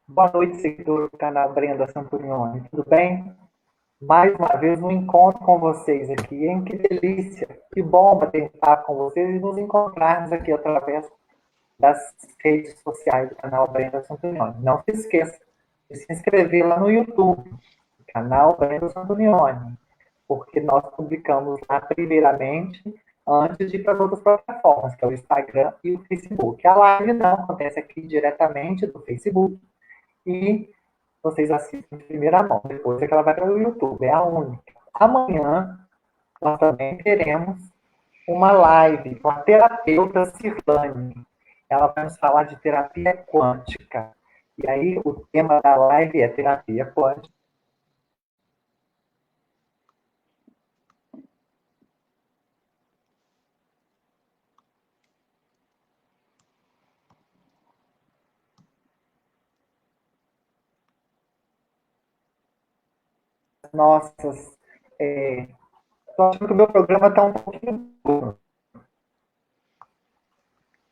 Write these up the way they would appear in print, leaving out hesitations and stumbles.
Boa noite, seguidor do canal Brenda Santurione. Tudo bem? Mais uma vez um encontro com vocês aqui, hein? Que delícia! Que bom bater papo com vocês e nos encontrarmos aqui através das redes sociais do canal Brenda Santurione. Não se esqueça de se inscrever lá no YouTube, canal Brenda Santurione, porque nós publicamos lá primeiramente antes de ir para as outras plataformas, que é o Instagram e o Facebook. A live não acontece aqui diretamente do Facebook e vocês assistem em primeira mão. Depois é que ela vai para o YouTube, é a única. Amanhã nós também teremos uma live com a terapeuta Cirlane. Ela vai nos falar de terapia quântica. E aí o tema da live é terapia quântica. Nossas. Tô achando que o meu programa está um pouquinho duro.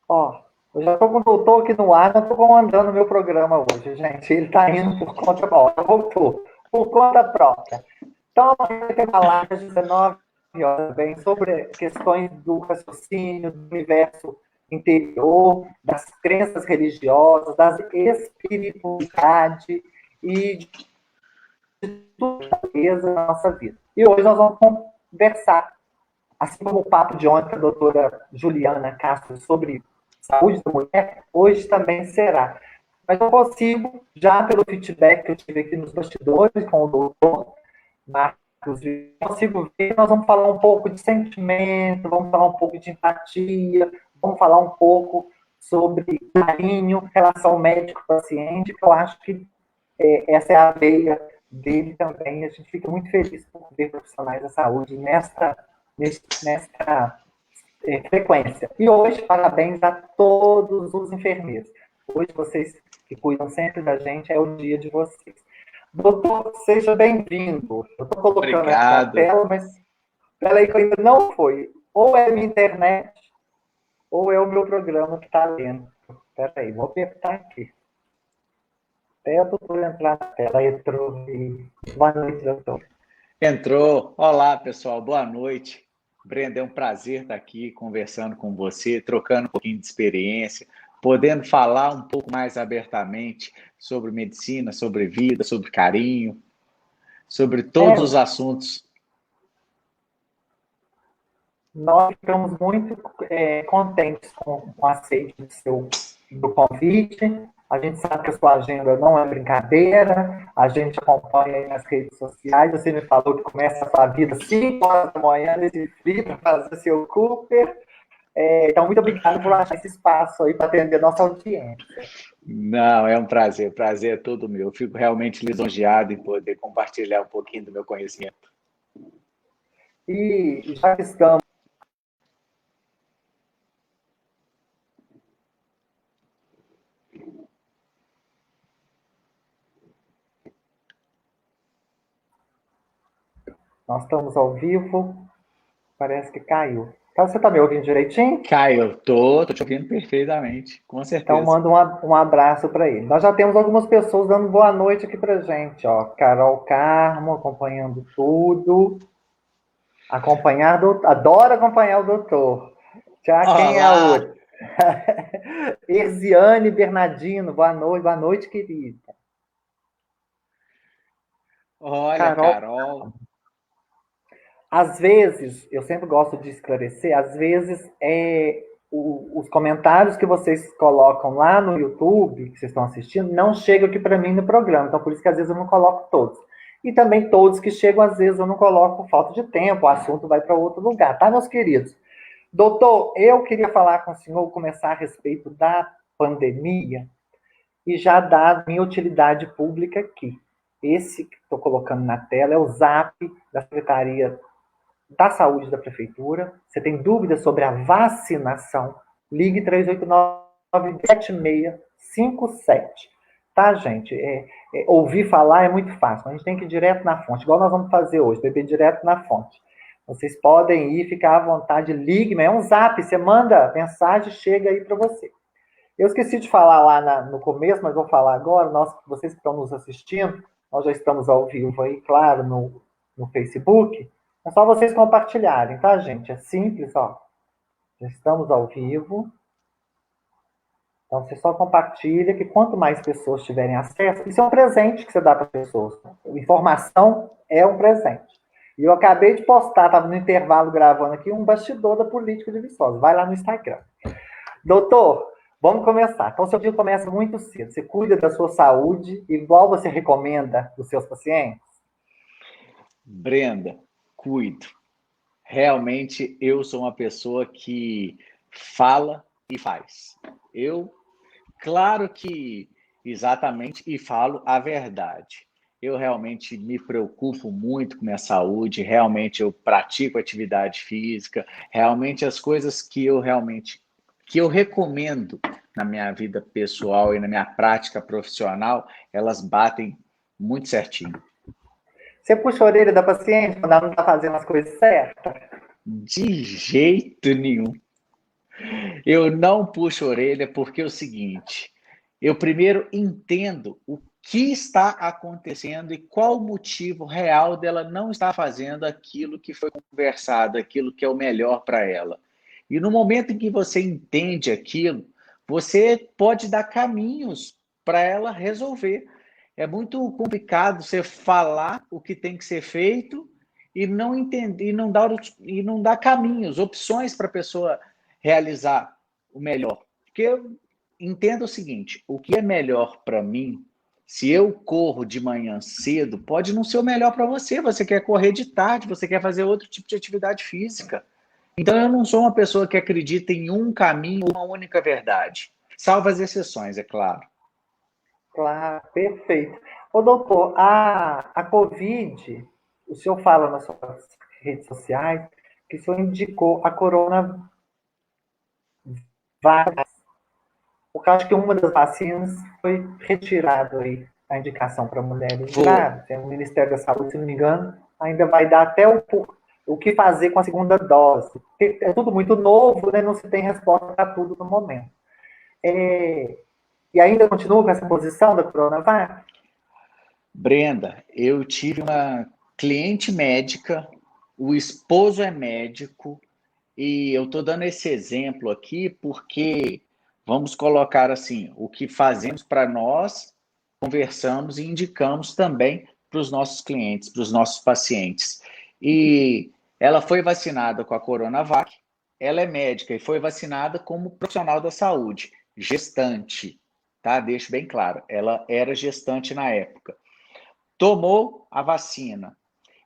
Ó, eu já estou com o doutor aqui no ar, não estou comandando o meu programa hoje, gente. Ele está indo por conta própria. Voltou. Por conta própria. Então, amanhã tem uma live às 19 horas, bem, sobre questões do raciocínio, do universo interior, das crenças religiosas, da espiritualidade e de tudo que é na nossa vida. E hoje nós vamos conversar, assim como o papo de ontem com a doutora Juliana Castro sobre saúde da mulher, hoje também será. Mas eu consigo, já pelo feedback que eu tive aqui nos bastidores com o doutor Marcos, eu consigo ver que nós vamos falar um pouco de sentimento, vamos falar um pouco de empatia, vamos falar um pouco sobre carinho, relação médico-paciente, que eu acho que essa é a veia dele também. A gente fica muito feliz por ver profissionais da saúde nesta frequência. E hoje, parabéns a todos os enfermeiros. Hoje, vocês que cuidam sempre da gente, é o dia de vocês. Doutor, seja bem-vindo. Eu estou colocando aqui na tela, mas peraí que ainda não foi. Ou é a minha internet, ou é o meu programa que está lendo. Peraí, vou apertar aqui. Até a doutora entrar na tela. Entrou. Boa noite, doutor. Entrou. Olá, pessoal. Boa noite. Brenda, é um prazer estar aqui conversando com você, trocando um pouquinho de experiência, podendo falar um pouco mais abertamente sobre medicina, sobre vida, sobre carinho, sobre todos os assuntos. Nós ficamos muito contentes com o aceite do convite. A gente sabe que a sua agenda não é brincadeira, a gente acompanha aí nas redes sociais. Você me falou que começa a sua vida às 5 horas da manhã nesse frio para fazer seu Cooper. Então, muito obrigado por achar esse espaço aí para atender a nossa audiência. Não, é um prazer, prazer é todo meu. Eu fico realmente lisonjeado em poder compartilhar um pouquinho do meu conhecimento. E já que estamos Nós estamos ao vivo. Parece que caiu. Então, você está me ouvindo direitinho? Caio, estou te ouvindo perfeitamente, com certeza. Então, manda um abraço para ele. Nós já temos algumas pessoas dando boa noite aqui para gente. Ó. Carol Carmo acompanhando tudo. Adoro acompanhar o doutor. Já quem é a outra? Erziane Bernardino, boa noite, querida. Olha, Carol. Às vezes, eu sempre gosto de esclarecer, às vezes os comentários que vocês colocam lá no YouTube, que vocês estão assistindo, não chegam aqui para mim no programa. Então, por isso que às vezes eu não coloco todos. E também todos que chegam, às vezes eu não coloco por falta de tempo, o assunto vai para outro lugar, tá, meus queridos? Doutor, eu queria falar com o senhor, começar a respeito da pandemia e já dar a minha utilidade pública aqui. Esse que estou colocando na tela é o Zap da Secretaria da Saúde da Prefeitura. Você tem dúvidas sobre a vacinação? Ligue 389-7657. Tá, gente? Ouvir falar é muito fácil. A gente tem que ir direto na fonte, igual nós vamos fazer hoje, beber direto na fonte. Vocês podem ir, ficar à vontade, ligue, é um zap, você manda mensagem, chega aí para você. Eu esqueci de falar lá no começo, mas vou falar agora. Vocês que estão nos assistindo, nós já estamos ao vivo aí, claro, no Facebook. É só vocês compartilharem, tá, gente? É simples, ó. Já estamos ao vivo. Então, você só compartilha, que quanto mais pessoas tiverem acesso, isso é um presente que você dá para as pessoas. Informação é um presente. E eu acabei de postar, estava no intervalo gravando aqui, um bastidor da política de Viçosa. Vai lá no Instagram. Doutor, vamos começar. Então, seu dia começa muito cedo. Você cuida da sua saúde, igual você recomenda dos seus pacientes? Brenda, cuido. Realmente, eu sou uma pessoa que fala e faz. Eu, claro que exatamente, e falo a verdade. Eu realmente me preocupo muito com minha saúde, realmente eu pratico atividade física, realmente as coisas que eu recomendo na minha vida pessoal e na minha prática profissional, elas batem muito certinho. Você puxa a orelha da paciente quando ela não está fazendo as coisas certas? De jeito nenhum. Eu não puxo a orelha porque é o seguinte, eu primeiro entendo o que está acontecendo e qual o motivo real dela não estar fazendo aquilo que foi conversado, aquilo que é o melhor para ela. E no momento em que você entende aquilo, você pode dar caminhos para ela resolver. É muito complicado você falar o que tem que ser feito e não entender, e não dar caminhos, opções para a pessoa realizar o melhor. Porque eu entendo o seguinte, o que é melhor para mim, se eu corro de manhã cedo, pode não ser o melhor para você. Você quer correr de tarde, você quer fazer outro tipo de atividade física. Então, eu não sou uma pessoa que acredita em um caminho, uma única verdade. Salvo as exceções, é claro. Claro, perfeito. Ô, doutor, a Covid, o senhor fala nas suas redes sociais que o senhor indicou a Coronavac, porque eu acho que uma das vacinas foi retirada aí, a indicação para mulheres Foi. grávidas. O Ministério da Saúde, se não me engano, ainda vai dar até o que fazer com a segunda dose. Porque é tudo muito novo, né? Não se tem resposta para tudo no momento. E ainda continua com essa posição da Coronavac? Brenda, eu tive uma cliente médica, o esposo é médico, e eu estou dando esse exemplo aqui porque vamos colocar assim, o que fazemos para nós, conversamos e indicamos também para os nossos clientes, para os nossos pacientes. E ela foi vacinada com a Coronavac, ela é médica e foi vacinada como profissional da saúde, gestante, tá? Deixo bem claro, ela era gestante na época. Tomou a vacina,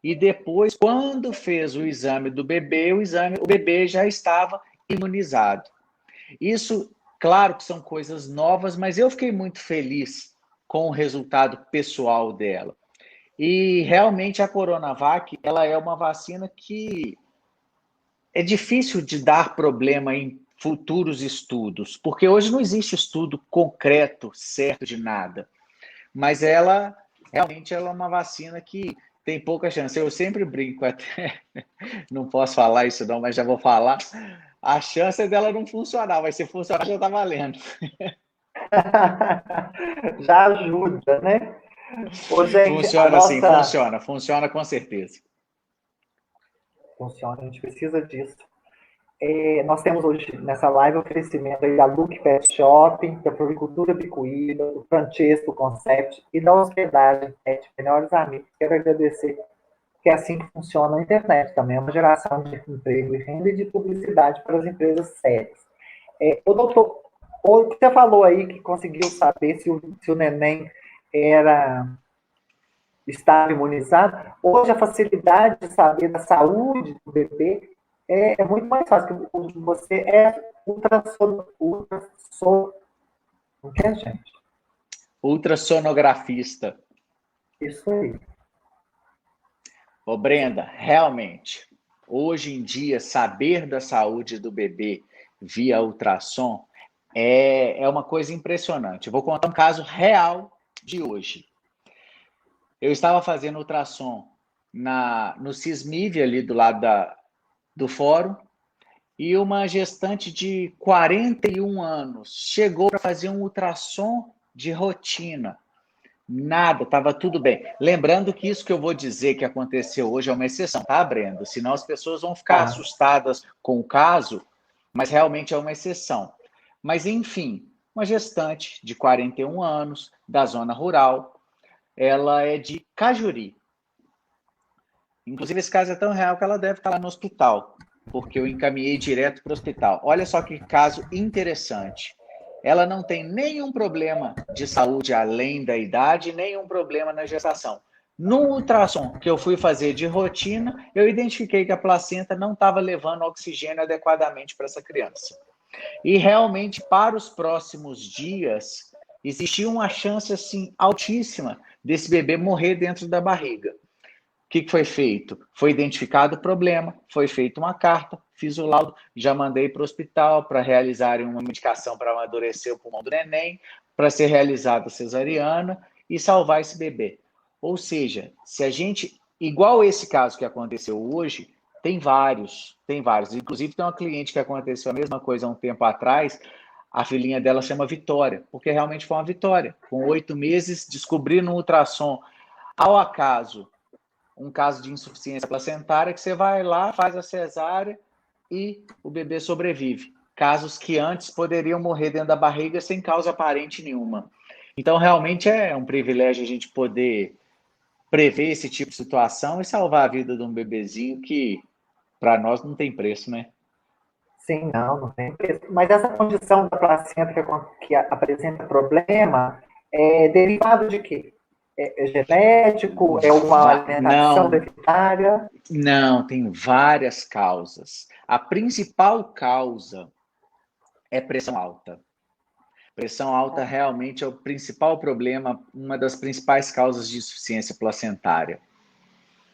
e depois, quando fez o exame do bebê, o bebê já estava imunizado. Isso, claro que são coisas novas, mas eu fiquei muito feliz com o resultado pessoal dela. E realmente a Coronavac, ela é uma vacina que é difícil de dar problema em futuros estudos, porque hoje não existe estudo concreto, certo de nada. Mas ela realmente ela é uma vacina que tem pouca chance. Eu sempre brinco até, não posso falar isso não, mas já vou falar. A chance é dela não funcionar, mas se funcionar já está valendo. Já ajuda, né? Ô, gente, a Funciona sim, nossa. funciona com certeza. Funciona, a gente precisa disso. Nós temos hoje nessa live o oferecimento aí da Look Pet Shopping, da Floricultura Bicuíba, do Francesco Concept e da Hospedagem Pet Melhores Amigos. Quero agradecer, que é assim que funciona a internet também, é uma geração de emprego e renda e de publicidade para as empresas sérias. O doutor, o que você falou aí que conseguiu saber se o neném estava imunizado, hoje a facilidade de saber da saúde do bebê é muito mais fácil, porque você é não quer, gente? Ultrassonografista. Isso aí. Ô Brenda, realmente, hoje em dia, saber da saúde do bebê via ultrassom é uma coisa impressionante. Eu vou contar um caso real de hoje. Eu estava fazendo ultrassom no Cismive, ali do lado do fórum, e uma gestante de 41 anos chegou para fazer um ultrassom de rotina. Nada, estava tudo bem. Lembrando que isso que eu vou dizer que aconteceu hoje é uma exceção, tá, Brenda? Senão as pessoas vão ficar Tá. assustadas com o caso, mas realmente é uma exceção. Mas, enfim, uma gestante de 41 anos, da zona rural, ela é de Cajuri. Inclusive, esse caso é tão real que ela deve estar lá no hospital, porque eu encaminhei direto para o hospital. Olha só que caso interessante. Ela não tem nenhum problema de saúde além da idade, nenhum problema na gestação. No ultrassom que eu fui fazer de rotina, eu identifiquei que a placenta não estava levando oxigênio adequadamente para essa criança. E realmente, para os próximos dias, existia uma chance assim altíssima desse bebê morrer dentro da barriga. O que foi feito? Foi identificado o problema, foi feita uma carta, fiz o laudo, já mandei para o hospital para realizarem uma medicação para amadurecer o pulmão do neném, para ser realizada a cesariana e salvar esse bebê. Ou seja, se a gente, igual esse caso que aconteceu hoje, tem vários. Inclusive tem uma cliente que aconteceu a mesma coisa há um tempo atrás, a filhinha dela chama Vitória, porque realmente foi uma vitória. Com 8 meses, descobrir no ultrassom, ao acaso, um caso de insuficiência placentária, que você vai lá, faz a cesárea e o bebê sobrevive. Casos que antes poderiam morrer dentro da barriga sem causa aparente nenhuma. Então, realmente é um privilégio a gente poder prever esse tipo de situação e salvar a vida de um bebezinho que, para nós, não tem preço, né? Sim, não tem preço. Mas essa condição da placenta que apresenta problema é derivado de quê? É genético? É uma alimentação Não, deficitária? não, tem várias causas. A principal causa é pressão alta. Pressão alta realmente é o principal problema, uma das principais causas de insuficiência placentária.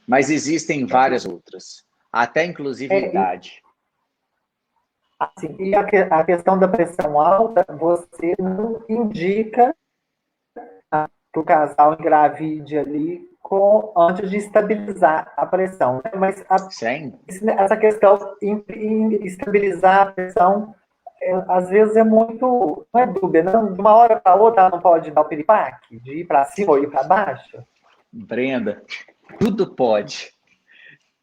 Mas existem várias outras, até inclusive É, idade. assim, e a questão da pressão alta, você não indica que o casal engravide ali antes de estabilizar a pressão, né? Mas Sim, essa questão em estabilizar a pressão, às vezes é muito, não é dúvida, não, de uma hora para outra ela não pode dar o piripaque, de ir para cima ou ir para baixo. Brenda, tudo pode,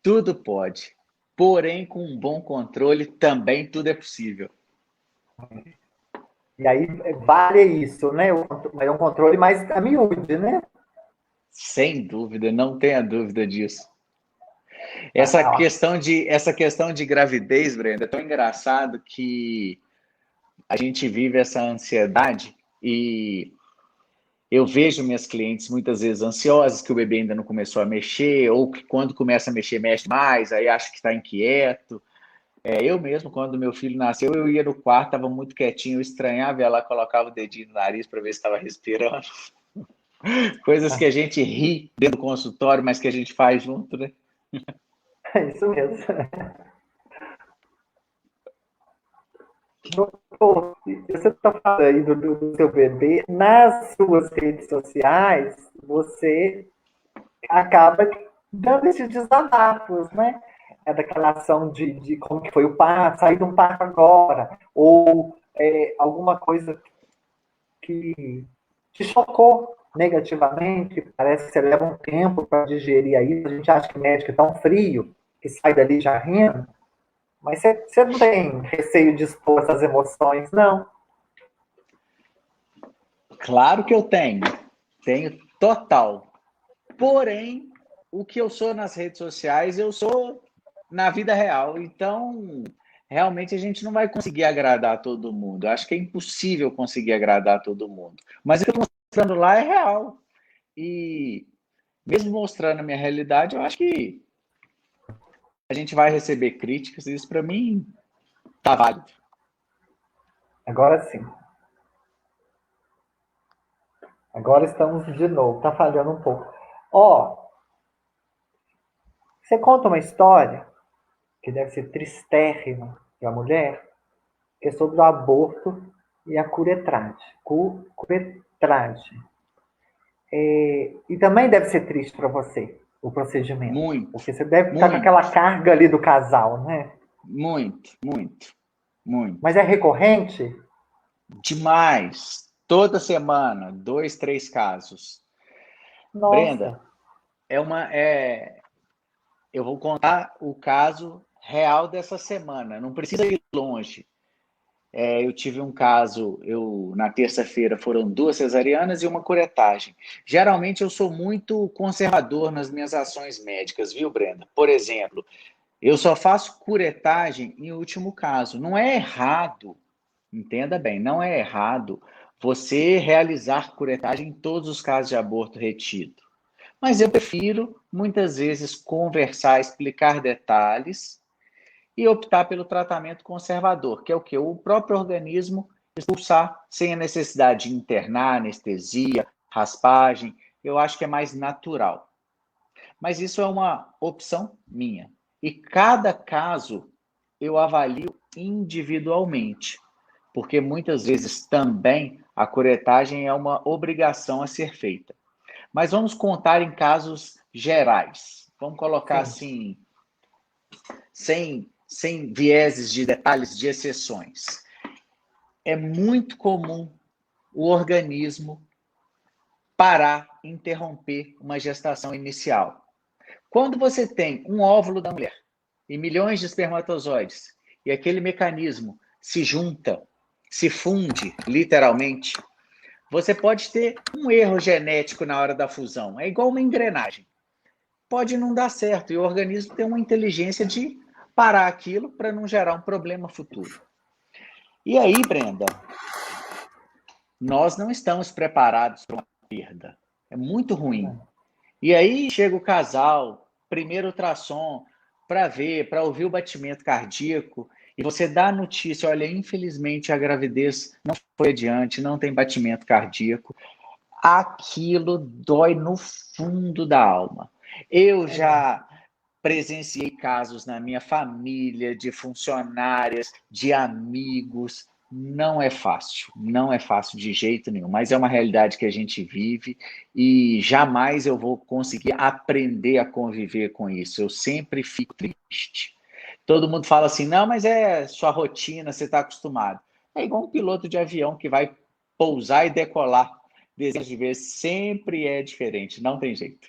tudo pode. Porém, com um bom controle, também tudo é possível. E aí vale isso, né? É um controle mais a miúde, né? Sem dúvida, não tenha dúvida disso. Ah, Essa questão de gravidez, Brenda, é tão engraçado que a gente vive essa ansiedade e eu vejo minhas clientes muitas vezes ansiosas que o bebê ainda não começou a mexer, ou que quando começa a mexer, mexe mais, aí acha que está inquieto. Eu mesmo, quando meu filho nasceu, eu ia no quarto, estava muito quietinho, eu estranhava, ela colocava o dedinho no nariz para ver se estava respirando. Coisas que a gente ri dentro do consultório, mas que a gente faz junto, né? é isso mesmo. Pô, você está falando aí do seu bebê, nas suas redes sociais, você acaba dando esses desabafos, né? É daquela ação de como que foi o parto, sair de um parto agora, ou alguma coisa que te chocou negativamente, parece que você leva um tempo para digerir aí, a gente acha que o médico é tão frio, que sai dali já rindo, mas você não tem receio de expor essas emoções, não? Claro que eu tenho total. Porém, o que eu sou nas redes sociais, eu sou na vida real. Então, realmente a gente não vai conseguir agradar todo mundo. Eu acho que é impossível conseguir agradar todo mundo. Mas o que eu estou mostrando lá é real. E mesmo mostrando a minha realidade, eu acho que a gente vai receber críticas. E isso para mim tá válido. Agora sim. Agora estamos de novo. Tá falhando um pouco. Ó, você conta uma história que deve ser tristérrima para a mulher, que é sobre o aborto e a curetragem. Curetragem. E também deve ser triste para você o procedimento, Muito, porque você deve estar com muito. aquela carga ali do casal, né? Muito, muito, muito. Mas é recorrente? Demais. Toda semana, 2, 3 casos. Brenda, Nossa. eu vou contar o caso real dessa semana. Não precisa ir longe. Eu tive um caso, na terça-feira foram 2 cesarianas e uma curetagem. Geralmente eu sou muito conservador nas minhas ações médicas, viu, Brenda? Por exemplo, eu só faço curetagem em último caso. Não é errado, entenda bem, não é errado você realizar curetagem em todos os casos de aborto retido. Mas eu prefiro, muitas vezes, conversar, explicar detalhes e optar pelo tratamento conservador, que é o que? O próprio organismo expulsar sem a necessidade de internar, anestesia, raspagem. Eu acho que é mais natural. Mas isso é uma opção minha. E cada caso eu avalio individualmente, porque muitas vezes também a curetagem é uma obrigação a ser feita. Mas vamos contar em casos gerais. Vamos colocar Sim. assim, sem vieses de detalhes, de exceções. É muito comum o organismo parar, interromper uma gestação inicial. Quando você tem um óvulo da mulher e milhões de espermatozoides, e aquele mecanismo se junta, se funde, literalmente, você pode ter um erro genético na hora da fusão. É igual uma engrenagem. Pode não dar certo, e o organismo tem uma inteligência de parar aquilo para não gerar um problema futuro. E aí, Brenda, nós não estamos preparados para uma perda. É muito ruim. E aí chega o casal, primeiro ultrassom, para ver, para ouvir o batimento cardíaco, e você dá a notícia, olha, infelizmente a gravidez não foi adiante, não tem batimento cardíaco. Aquilo dói no fundo da alma. Eu já presenciei casos na minha família, de funcionárias, de amigos. Não é fácil de jeito nenhum, mas é uma realidade que a gente vive e jamais eu vou conseguir aprender a conviver com isso. Eu sempre fico triste. Todo mundo fala assim, não, mas é sua rotina, você está acostumado. É igual um piloto de avião que vai pousar e decolar dezenas de vezes, sempre é diferente, não tem jeito.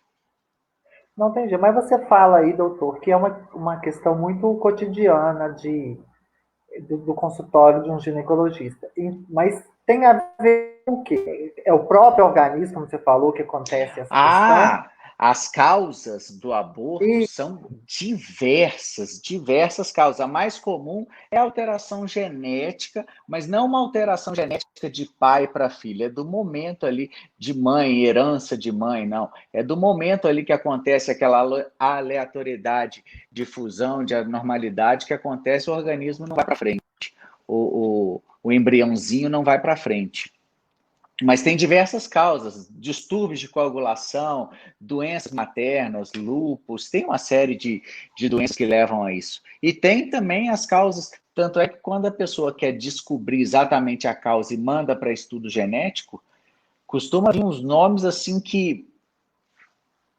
Não tem jeito. Mas você fala aí, doutor, que é uma questão muito cotidiana do consultório de um ginecologista. Mas tem a ver com o quê? É o próprio organismo, como você falou, que acontece essa questão? As causas do aborto E, são diversas causas. A mais comum é a alteração genética, mas não uma alteração genética de pai para filho, é do momento ali de mãe, herança de mãe, não. É do momento ali que acontece aquela aleatoriedade de fusão, de anormalidade que acontece, o organismo não vai para frente. O embriãozinho não vai para frente. Mas tem diversas causas, distúrbios de coagulação, doenças maternas, lúpus, tem uma série de doenças que levam a isso. E tem também as causas, tanto é que quando a pessoa quer descobrir exatamente a causa e manda para estudo genético, costuma vir uns nomes assim que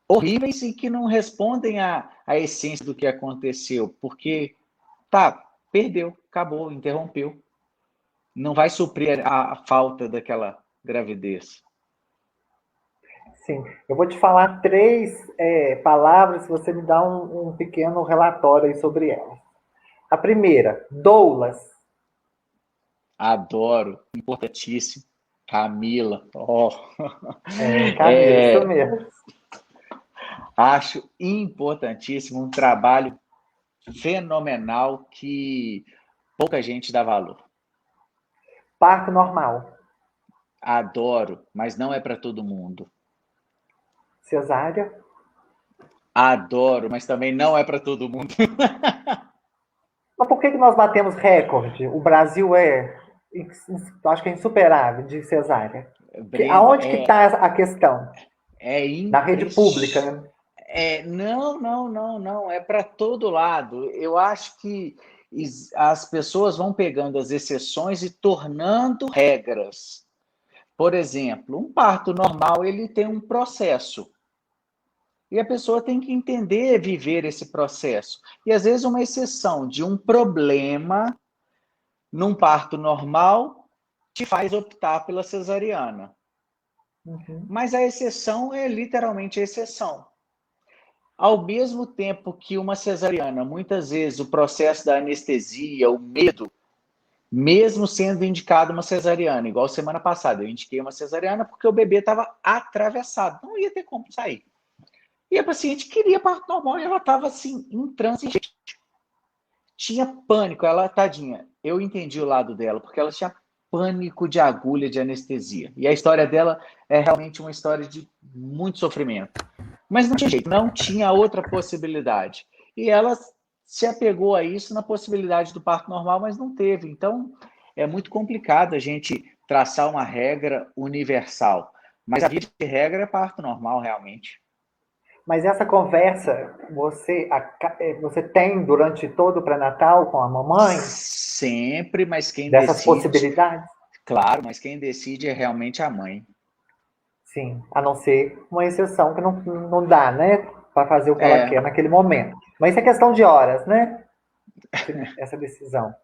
horríveis e que não respondem à essência do que aconteceu, porque perdeu, acabou, interrompeu. Não vai suprir a falta daquela gravidez. sim, eu vou te falar três palavras, se você me dá um pequeno relatório aí sobre elas. A primeira, doulas. Adoro, importantíssimo. Camila, Camila, isso mesmo. Acho importantíssimo, um trabalho fenomenal que pouca gente dá valor. Parto normal. Adoro, mas não é para todo mundo. Cesárea. Adoro, mas também não é para todo mundo. Mas por que nós batemos recorde? O Brasil acho que é insuperável de cesárea. Brenda, Aonde que está a questão? é Na rede pública, impressionante. né? Não. É para todo lado. Eu acho que as pessoas vão pegando as exceções e tornando regras. Por exemplo, um parto normal ele tem um processo. E a pessoa tem que entender, viver esse processo. E às vezes uma exceção de um problema num parto normal te faz optar pela cesariana. Uhum. Mas a exceção é literalmente a exceção. Ao mesmo tempo que uma cesariana, muitas vezes o processo da anestesia, o medo, mesmo sendo indicado uma cesariana, igual semana passada, eu indiquei uma cesariana porque o bebê estava atravessado, não ia ter como sair. E a paciente queria parto normal e ela estava assim, intransigente. Tinha pânico, ela, tadinha, eu entendi o lado dela, porque ela tinha pânico de agulha de anestesia. E a história dela é realmente uma história de muito sofrimento. Mas não tinha jeito, não tinha outra possibilidade. E ela se apegou a isso na possibilidade do parto normal, mas não teve. Então, é muito complicado a gente traçar uma regra universal. Mas a via de regra é parto normal, realmente. Mas essa conversa você tem durante todo o pré-natal com a mamãe? Sempre, mas quem Dessas decide, possibilidades? claro, mas quem decide é realmente a mãe. Sim, a não ser uma exceção que não dá, né? Para fazer o que ela É, quer naquele momento. Mas isso é questão de horas, né? Essa decisão.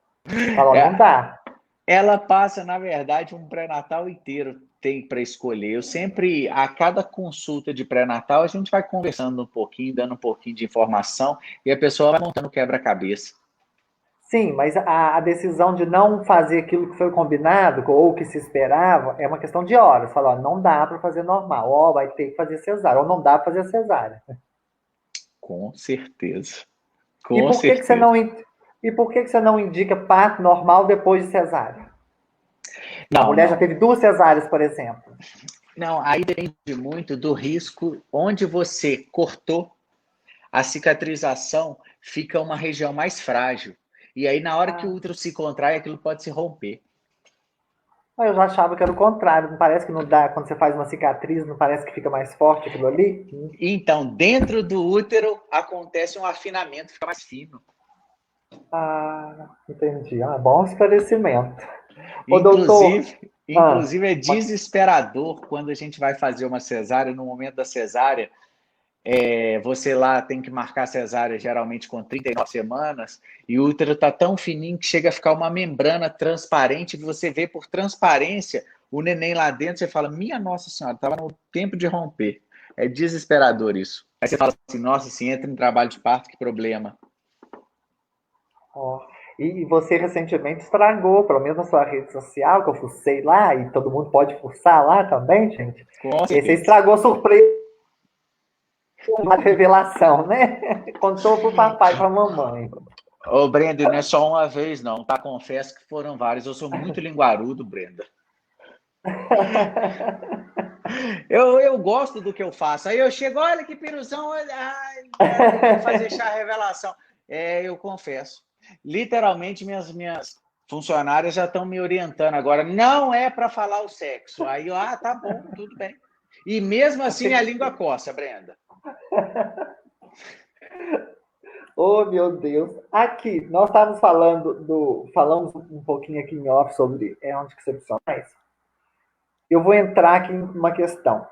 Fala, ó, não é, dá. ela passa, na verdade, um pré-natal inteiro tem para escolher. Eu sempre, a cada consulta de pré-natal, a gente vai conversando um pouquinho, dando um pouquinho de informação e a pessoa vai montando quebra-cabeça. Sim, mas a decisão de não fazer aquilo que foi combinado ou que se esperava é uma questão de horas. Fala, ó, não dá para fazer normal, ó, vai ter que fazer cesárea, ou não dá para fazer cesárea. Com certeza. E Com por que que você certeza. não, e por que que você não indica parto normal depois de cesárea? A Não, mulher já não. teve 2 cesáreas, por exemplo. Não, aí depende muito do risco onde você cortou. A cicatrização fica uma região mais frágil. E aí, na hora que o Ah, útero se contrai, aquilo pode se romper. eu já achava que era o contrário. Não parece que não dá, quando você faz uma cicatriz, não parece que fica mais forte aquilo ali? Então, dentro do útero, acontece um afinamento, fica mais fino. Ah, entendi. Ah, bom esclarecimento. Ô, doutor, Inclusive, ah, inclusive é desesperador quando a gente vai fazer uma cesárea, no momento da cesárea, você lá tem que marcar a cesárea geralmente com 39 semanas, e o útero está tão fininho que chega a ficar uma membrana transparente, que você vê por transparência o neném lá dentro, você fala, minha Nossa Senhora, estava no tempo de romper. É desesperador isso. Aí você fala assim, nossa, se entra em trabalho de parto, que problema. ó, e você recentemente estragou, pelo menos na sua rede social, que eu fucei lá, e todo mundo pode fuçar lá também, gente. Com E você certeza. estragou a surpresa, uma revelação, né? Contou pro papai e pra mamãe. Ô, Brenda, não é só uma vez, não, tá? Confesso que foram vários. Eu sou muito linguarudo, Brenda. Eu gosto do que eu faço. Aí eu chego, olha que piruzão, vou fazer chá revelação. Eu confesso. Literalmente, minhas funcionárias já estão me orientando agora. Não é para falar o sexo. Aí eu, tá bom, tudo bem. E mesmo assim a língua coça, Brenda. Oh, meu Deus. Aqui, nós estávamos falamos um pouquinho aqui em off sobre anticoncepcionais. Eu vou entrar aqui em uma questão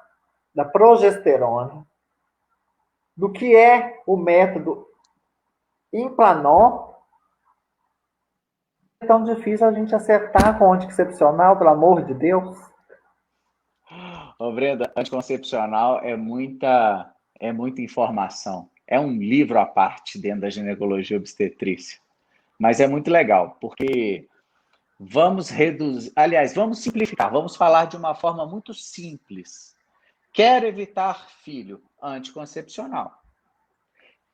da progesterona, do que é o método Implanon. É tão difícil a gente acertar com anticoncepcional, pelo amor de Deus. Ô, Brenda, anticoncepcional é muita informação. É um livro à parte dentro da ginecologia obstetrícia. Mas é muito legal, porque vamos reduzir, aliás, vamos simplificar, vamos falar de uma forma muito simples. Quero evitar filho anticoncepcional.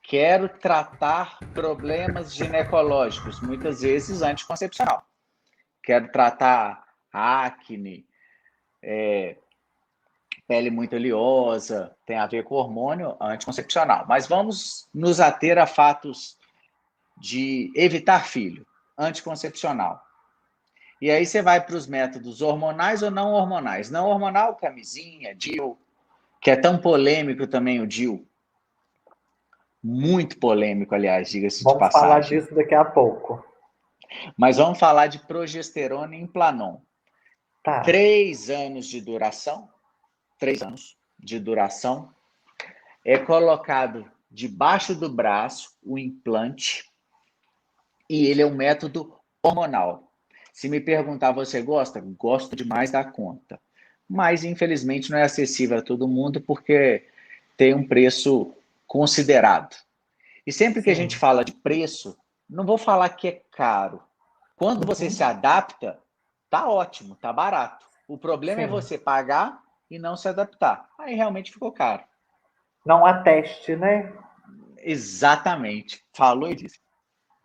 Quero tratar problemas ginecológicos, muitas vezes anticoncepcional. Quero tratar acne, pele muito oleosa, tem a ver com hormônio anticoncepcional. Mas vamos nos ater a fatos de evitar filho anticoncepcional. E aí você vai para os métodos hormonais ou não hormonais. Não hormonal, camisinha, DIU, que é tão polêmico também o DIU. Muito polêmico, aliás, diga-se de Vamos falar passagem. disso daqui a pouco. Mas vamos falar de progesterona e Implanon. Tá. 3 anos de duração. 3 anos de duração. é colocado debaixo do braço o implante e ele é um método hormonal. Se me perguntar, você gosta? Gosto demais da conta. Mas, infelizmente, não é acessível a todo mundo porque tem um preço considerado. E sempre que a gente Sim. fala de preço, não vou falar que é caro. Quando você se adapta, tá ótimo, tá barato. O problema é Sim. você pagar e não se adaptar. Aí realmente ficou caro. Não há teste, né? Exatamente. Falou e disse.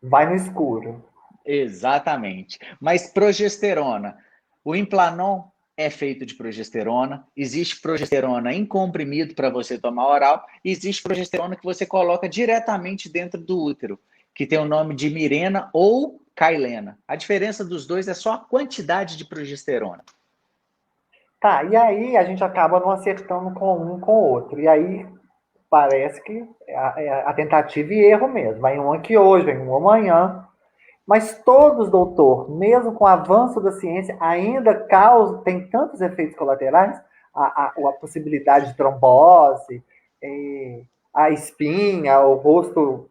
Vai no escuro. Exatamente. Mas progesterona. O Implanon é feito de progesterona. Existe progesterona em comprimido para você tomar oral. E existe progesterona que você coloca diretamente dentro do útero, que tem o nome de Mirena ou Cailena. A diferença dos dois é só a quantidade de progesterona. Tá, e aí a gente acaba não acertando com um com o outro. E aí parece que é a tentativa e erro mesmo. Vai um aqui hoje, vem um amanhã. Mas todos, doutor, mesmo com o avanço da ciência, ainda tem tantos efeitos colaterais, a possibilidade de trombose, a espinha, o rosto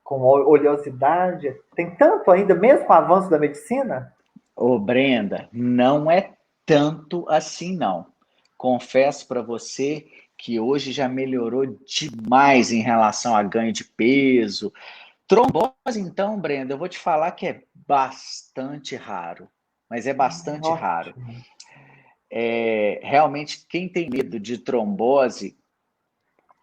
com oleosidade, tem tanto ainda, mesmo com o avanço da medicina? Ô, Brenda, não é tanto assim, não. Confesso para você que hoje já melhorou demais em relação a ganho de peso. Trombose, então, Brenda, eu vou te falar que é bastante raro, mas é bastante raro. Ótimo. Realmente, quem tem medo de trombose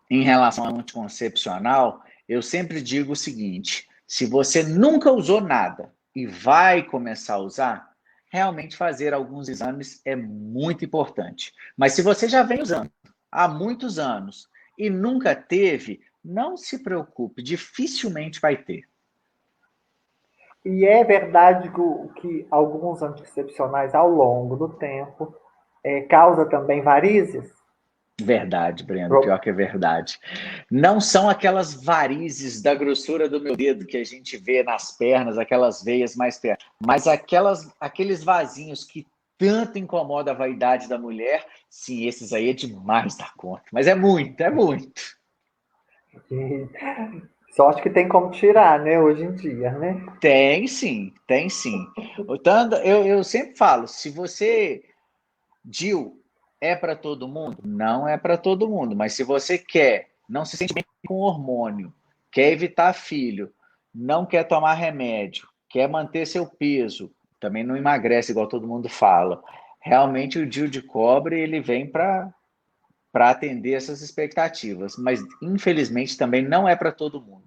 em relação ao anticoncepcional, eu sempre digo o seguinte: se você nunca usou nada e vai começar a usar, realmente fazer alguns exames é muito importante. Mas se você já vem usando há muitos anos e nunca teve, não se preocupe, dificilmente vai ter. E é verdade que alguns anticoncepcionais, ao longo do tempo, causa também varizes? Verdade, Breno, pior Pro- que é verdade. Não são aquelas varizes da grossura do meu dedo que a gente vê nas pernas, aquelas veias mais perto, mas aqueles vasinhos que tanto incomoda a vaidade da mulher, sim, esses aí é demais da conta. Mas é muito, é muito. E sorte que tem como tirar, né, hoje em dia, né? Tem sim, tem sim. Eu sempre falo, se você DIU é para todo mundo? Não é para todo mundo, mas se você quer, não se sente bem com hormônio, quer evitar filho, não quer tomar remédio, quer manter seu peso, também não emagrece igual todo mundo fala. Realmente o DIU de cobre ele vem para atender essas expectativas, mas infelizmente também não é para todo mundo.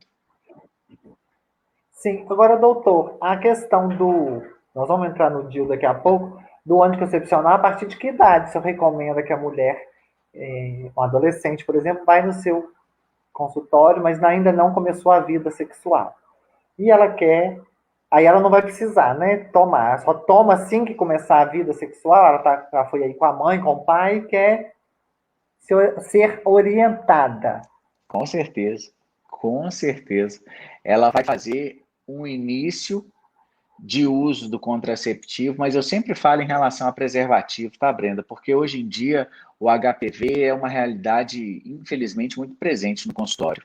Sim, agora, doutor, a questão do. Nós vamos entrar no DIU daqui a pouco, do anticoncepcional, a partir de que idade o senhor recomenda que a mulher, um adolescente, por exemplo, vai no seu consultório, mas ainda não começou a vida sexual? E ela quer. Aí ela não vai precisar, né? Tomar. Só toma assim que começar a vida sexual. Ela foi aí com a mãe, com o pai, e quer ser orientada. Com certeza, com certeza. Ela vai fazer um início de uso do contraceptivo, mas eu sempre falo em relação a preservativo, tá, Brenda? Porque hoje em dia o HPV é uma realidade, infelizmente, muito presente no consultório.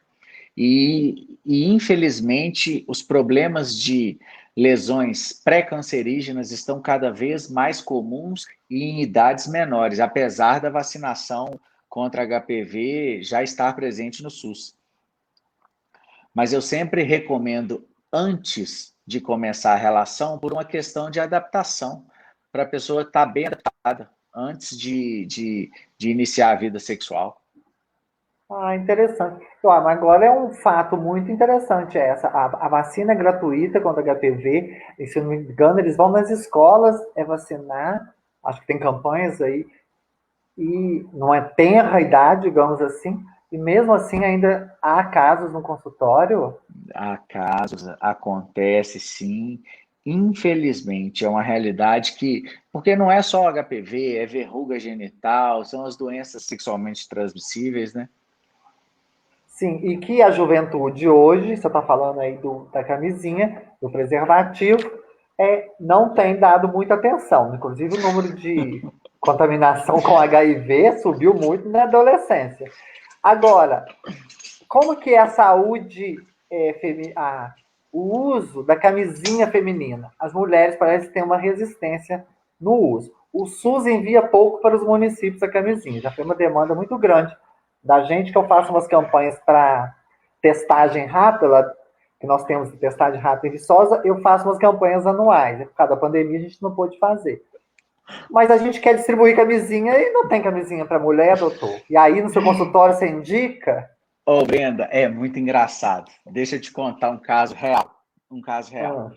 Infelizmente, os problemas de lesões pré-cancerígenas estão cada vez mais comuns e em idades menores, apesar da vacinação contra HPV já estar presente no SUS. Mas eu sempre recomendo antes de começar a relação por uma questão de adaptação, para a pessoa estar bem adaptada antes de iniciar a vida sexual. Ah, interessante. Mas agora é um fato muito interessante essa. A vacina é gratuita contra HPV. E, se eu não me engano, eles vão nas escolas vacinar. Acho que tem campanhas aí. E não é tenra a idade, digamos assim. E mesmo assim ainda há casos no consultório. Há casos, acontece sim. Infelizmente, é uma realidade que, porque não é só HPV, é verruga genital, são as doenças sexualmente transmissíveis, né? Sim, e que a juventude hoje, você está falando aí da camisinha, do preservativo, não tem dado muita atenção. Inclusive, o número de contaminação com HIV subiu muito na adolescência. Agora, como que é a saúde o uso da camisinha feminina? As mulheres parecem ter uma resistência no uso. O SUS envia pouco para os municípios a camisinha. Já foi uma demanda muito grande da gente, que eu faço umas campanhas para testagem rápida, que nós temos testagem rápida em Viçosa, eu faço umas campanhas anuais. Por causa da pandemia, a gente não pôde fazer. Mas a gente quer distribuir camisinha e não tem camisinha para mulher, doutor. E aí, no seu consultório, você indica? Ô, Brenda, é muito engraçado. Deixa eu te contar um caso real. Um caso real.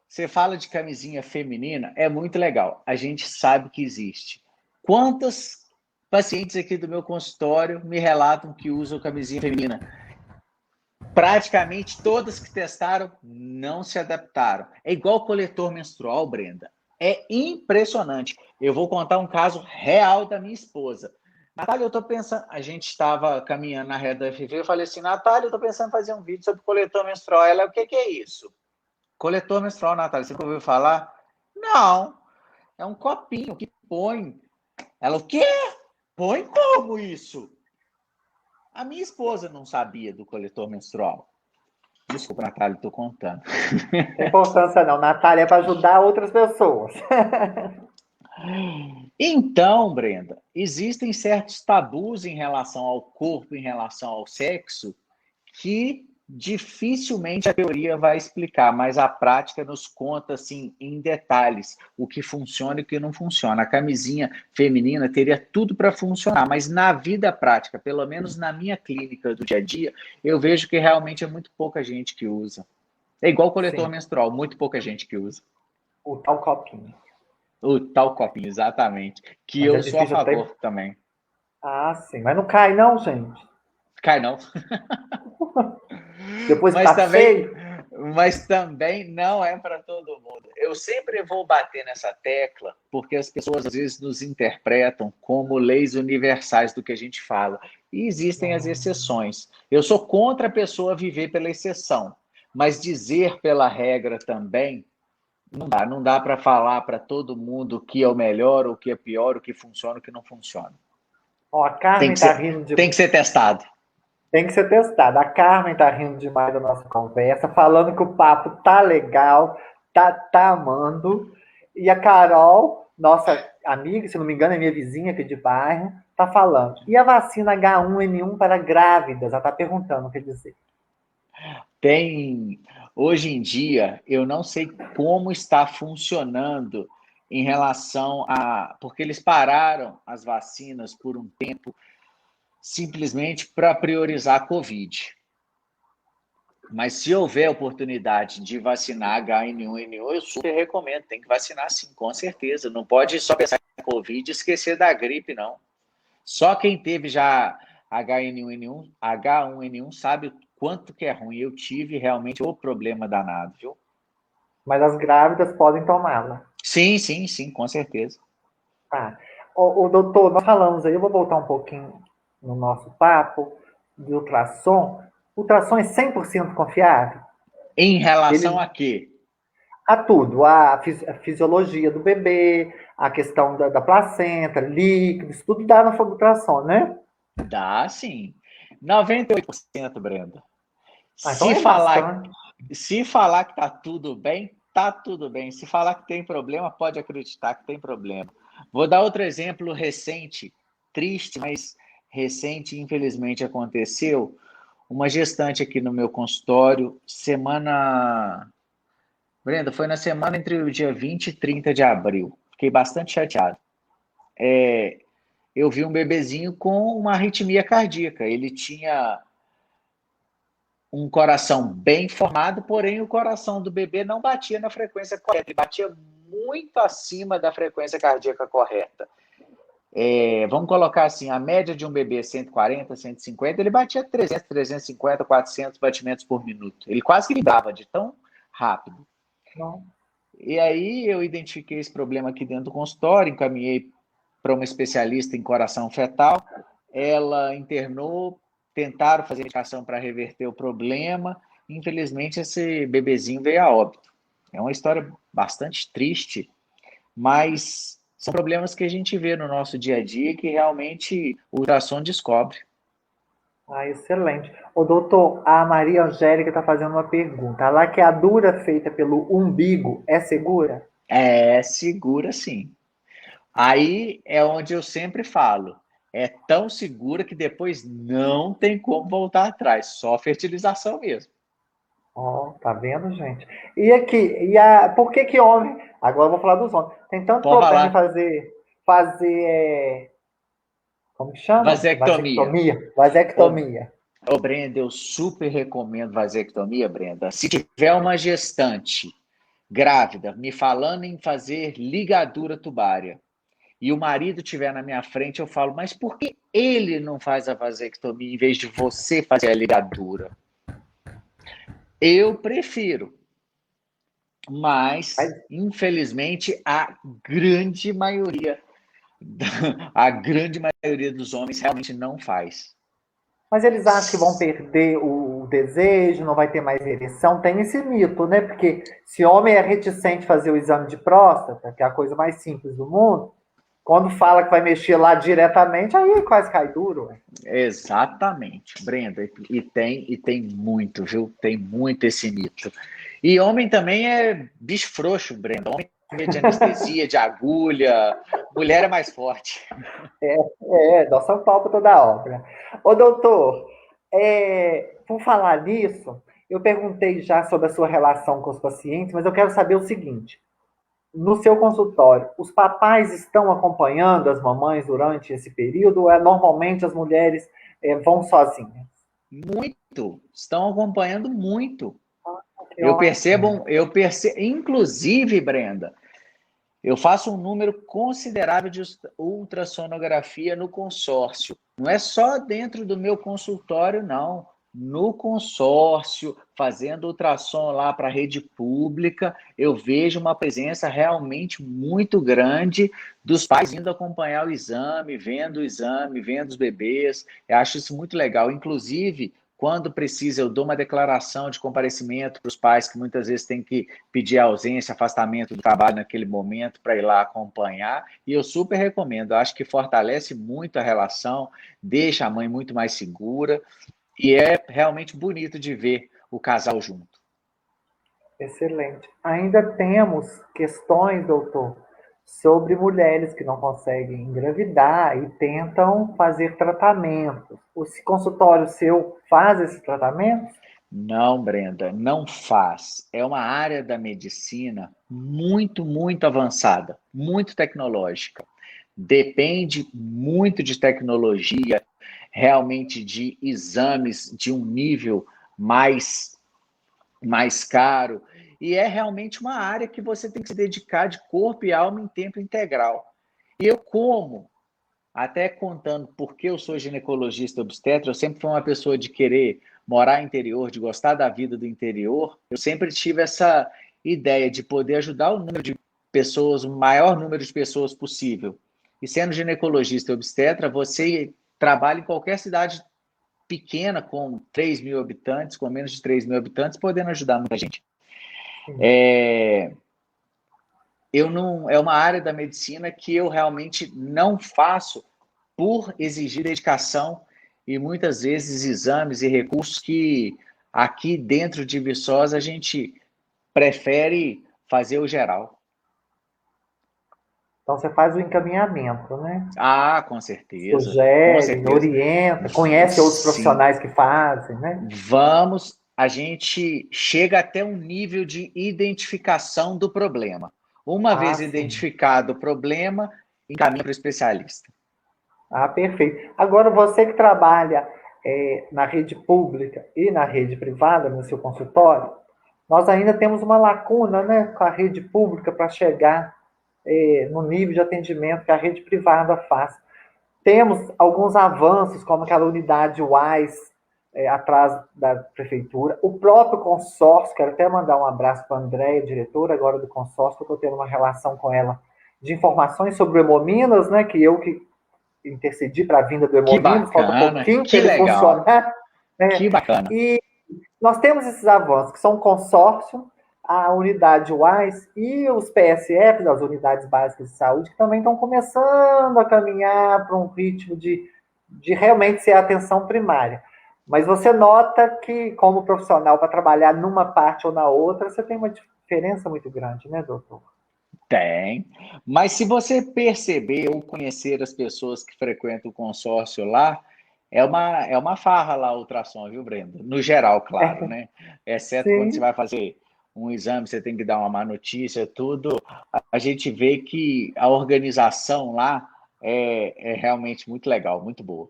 Você fala de camisinha feminina, é muito legal. A gente sabe que existe. Quantas pacientes aqui do meu consultório me relatam que usam camisinha feminina? Praticamente todas que testaram não se adaptaram. É igual coletor menstrual, Brenda. É impressionante. Eu vou contar um caso real da minha esposa. Natália, eu estou pensando... A gente estava caminhando na rede da FV, eu falei assim, Natália, eu estou pensando em fazer um vídeo sobre coletor menstrual. Ela, o que é isso? Coletor menstrual, Natália, você ouviu falar? Não, é um copinho que põe. Ela, o quê? Põe como isso? A minha esposa não sabia do coletor menstrual. Desculpa, Natália, estou contando. Não tem importância não. Natália é para ajudar outras pessoas. Então, Brenda, existem certos tabus em relação ao corpo, em relação ao sexo, que dificilmente a teoria vai explicar, mas a prática nos conta assim em detalhes o que funciona e o que não funciona. A camisinha feminina teria tudo para funcionar, mas na vida prática, pelo menos na minha clínica do dia a dia, eu vejo que realmente é muito pouca gente que usa. É igual coletor Sim, menstrual, muito pouca gente que usa. o tal copinho. O tal copinho, exatamente. Que Mas é eu sou a difícil até. favor também. Ah, sim. Mas não cai, não, gente. Cai não. Depois que Mas tá também, feio. mas também não é para todo mundo. Eu sempre vou bater nessa tecla, porque as pessoas às vezes nos interpretam como leis universais do que a gente fala. E existem as exceções. Eu sou contra a pessoa viver pela exceção, mas dizer pela regra também não dá para falar para todo mundo o que é o melhor, o que é pior, o que funciona, o que não funciona. Ó, a Carmen tá rindo de. Tem que ser testado. Tem que ser testado. A Carmen tá rindo demais da nossa conversa, falando que o papo tá legal, tá amando. E a Carol, nossa amiga, se não me engano, é minha vizinha aqui de bairro, tá falando. E a vacina H1N1 para grávidas? Ela tá perguntando, quer dizer. Tem, hoje em dia, eu não sei como está funcionando em relação a. Porque eles pararam as vacinas por um tempo, simplesmente para priorizar a Covid. Mas se houver oportunidade de vacinar H1N1, eu super recomendo. Tem que vacinar sim, com certeza. Não pode só pensar em Covid e esquecer da gripe, não. Só quem teve já H1N1 sabe o quanto que é ruim. Eu tive realmente o problema danado, viu? Mas as grávidas podem tomá-la. Sim, sim, sim, com certeza. Tá. O doutor, nós falamos aí, eu vou voltar um pouquinho no nosso papo de ultrassom. Ultrassom é 100% confiável? Em relação Ele a quê? a tudo, a fisiologia do bebê, a questão da placenta, líquidos, tudo dá na ultrassom, né? Dá sim. 98%, Brenda. Ah, então Se é falar, bastante. se falar que tá tudo bem, tá tudo bem. Se falar que tem problema, pode acreditar que tem problema. Vou dar outro exemplo recente, triste, mas recente, infelizmente aconteceu. Uma gestante aqui no meu consultório, semana. Brenda, foi na semana entre o dia 20 e 30 de abril. Fiquei bastante chateado. Eu vi um bebezinho com uma arritmia cardíaca. Ele tinha um coração bem formado, porém o coração do bebê não batia na frequência correta, ele batia muito acima da frequência cardíaca correta. Vamos colocar assim, a média de um bebê 140, 150, ele batia 300, 350, 400 batimentos por minuto. Ele quase que vibrava de tão rápido. Não. E aí eu identifiquei esse problema aqui dentro do consultório, encaminhei para uma especialista em coração fetal, ela internou, tentaram fazer medicação para reverter o problema, infelizmente esse bebezinho veio a óbito. É uma história bastante triste, mas são problemas que a gente vê no nosso dia a dia que realmente o ultrassom descobre. Ah, excelente. Ô, doutor, a Maria Angélica está fazendo uma pergunta. A laqueadura feita pelo umbigo é segura? É segura, sim. Aí é onde eu sempre falo. É tão segura que depois não tem como voltar atrás, só fertilização mesmo. Ó, tá vendo, gente? E aqui, por que que homem, agora eu vou falar dos homens, tem tanto Pode problema em falar. fazer, como que chama? Vasectomia. Ô, Vasectomia. ô, Brenda, eu super recomendo vasectomia, Brenda. Se tiver uma gestante grávida me falando em fazer ligadura tubária e o marido estiver na minha frente, eu falo, mas por que ele não faz a vasectomia em vez de você fazer a ligadura? Eu prefiro, Mas, mas infelizmente a grande maioria dos homens realmente não faz. mas eles acham que vão perder o desejo, não vai ter mais ereção. Tem esse mito, né? Porque se homem é reticente a fazer o exame de próstata, que é a coisa mais simples do mundo, quando fala que vai mexer lá diretamente, aí quase cai duro. Ué. Exatamente, Brenda, e tem muito, viu? Tem muito esse mito. E homem também é bicho frouxo, Brenda. Homem tem medo de anestesia, de agulha. Mulher é mais forte. Dá São Paulo toda a obra. Ô, doutor, por falar nisso, eu perguntei já sobre a sua relação com os pacientes, mas eu quero saber o seguinte: no seu consultório, os papais estão acompanhando as mamães durante esse período ou normalmente as mulheres vão sozinhas? Muito. Estão acompanhando muito. Que ótimo. Eu percebo, inclusive, Brenda, eu faço um número considerável de ultrassonografia no consórcio. Não é só dentro do meu consultório, não. No consórcio, fazendo ultrassom lá para a rede pública, eu vejo uma presença realmente muito grande dos pais indo acompanhar o exame, vendo os bebês. Eu acho isso muito legal. Inclusive, quando precisa, eu dou uma declaração de comparecimento para os pais que muitas vezes têm que pedir ausência, afastamento do trabalho naquele momento para ir lá acompanhar. E eu super recomendo. Eu acho que fortalece muito a relação, deixa a mãe muito mais segura e é realmente bonito de ver o casal junto. Excelente. Ainda temos questões, doutor, sobre mulheres que não conseguem engravidar e tentam fazer tratamentos. O consultório seu faz esse tratamento? Não, Brenda, não faz. É uma área da medicina muito, muito avançada, muito tecnológica. Depende muito de tecnologia, realmente de exames de um nível mais caro. E é realmente uma área que você tem que se dedicar de corpo e alma em tempo integral. E eu, como até contando porque eu sou ginecologista obstetra, eu sempre fui uma pessoa de querer morar no interior, de gostar da vida do interior. Eu sempre tive essa ideia de poder ajudar o número de pessoas, o maior número de pessoas possível. E sendo ginecologista obstetra, você trabalha em qualquer cidade pequena, com 3 mil habitantes, com menos de 3 mil habitantes, podendo ajudar muita gente. Sim. É, eu não, é uma área da medicina que eu realmente não faço por exigir dedicação e muitas vezes exames e recursos que aqui dentro de Viçosa a gente prefere fazer o geral. Então você faz o encaminhamento, né? Ah, com certeza, com Sugere, certeza. orienta, conhece outros Sim, profissionais que fazem, né? a gente chega até um nível de identificação do problema. Uma Ah, vez sim. identificado o problema, encaminha para o especialista. Ah, perfeito. Agora, você que trabalha na rede pública e na rede privada, no seu consultório, nós ainda temos uma lacuna, né, com a rede pública para chegar no nível de atendimento que a rede privada faz. Temos alguns avanços, como aquela unidade WAIS atrás da prefeitura. O próprio consórcio, quero até mandar um abraço para a Andréia, diretora agora do consórcio, porque eu estou tendo uma relação com ela de informações sobre o Hemominas, né, que intercedi para a vinda do Que Hemominas, falta bacana, pouquinho para que ele legal, funcionar. Né? que bacana. E nós temos esses avanços, que são o consórcio, a unidade UAS e os PSFs, as unidades básicas de saúde, que também estão começando a caminhar para um ritmo de realmente ser a atenção primária. Mas você nota que, como profissional, para trabalhar numa parte ou na outra, você tem uma diferença muito grande, né, doutor? Tem. Mas se você perceber ou conhecer as pessoas que frequentam o consórcio lá, é uma farra lá o ultrassom, viu, Brenda? No geral, claro, né? Exceto quando você Sim. vai fazer um exame, você tem que dar uma má notícia, tudo. A gente vê que a organização lá é realmente muito legal, muito boa.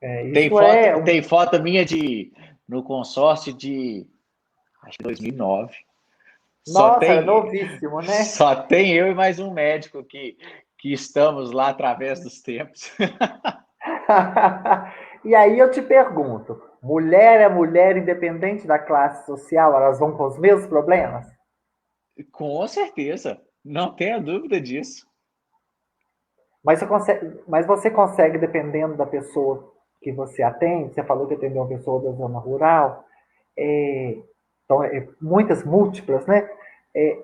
Tem Isso foto, é. tem foto minha no consórcio de, acho que 2009. Só Nossa, é tem, novíssimo, né? só tem eu e mais um médico que estamos lá através dos tempos. E aí eu te pergunto: mulher é mulher independente da classe social? Elas vão com os mesmos problemas? Com certeza, não tenha dúvida disso. Mas você consegue, dependendo da pessoa que você atende, você falou que atendeu uma pessoa da zona rural, é, então, muitas múltiplas, né?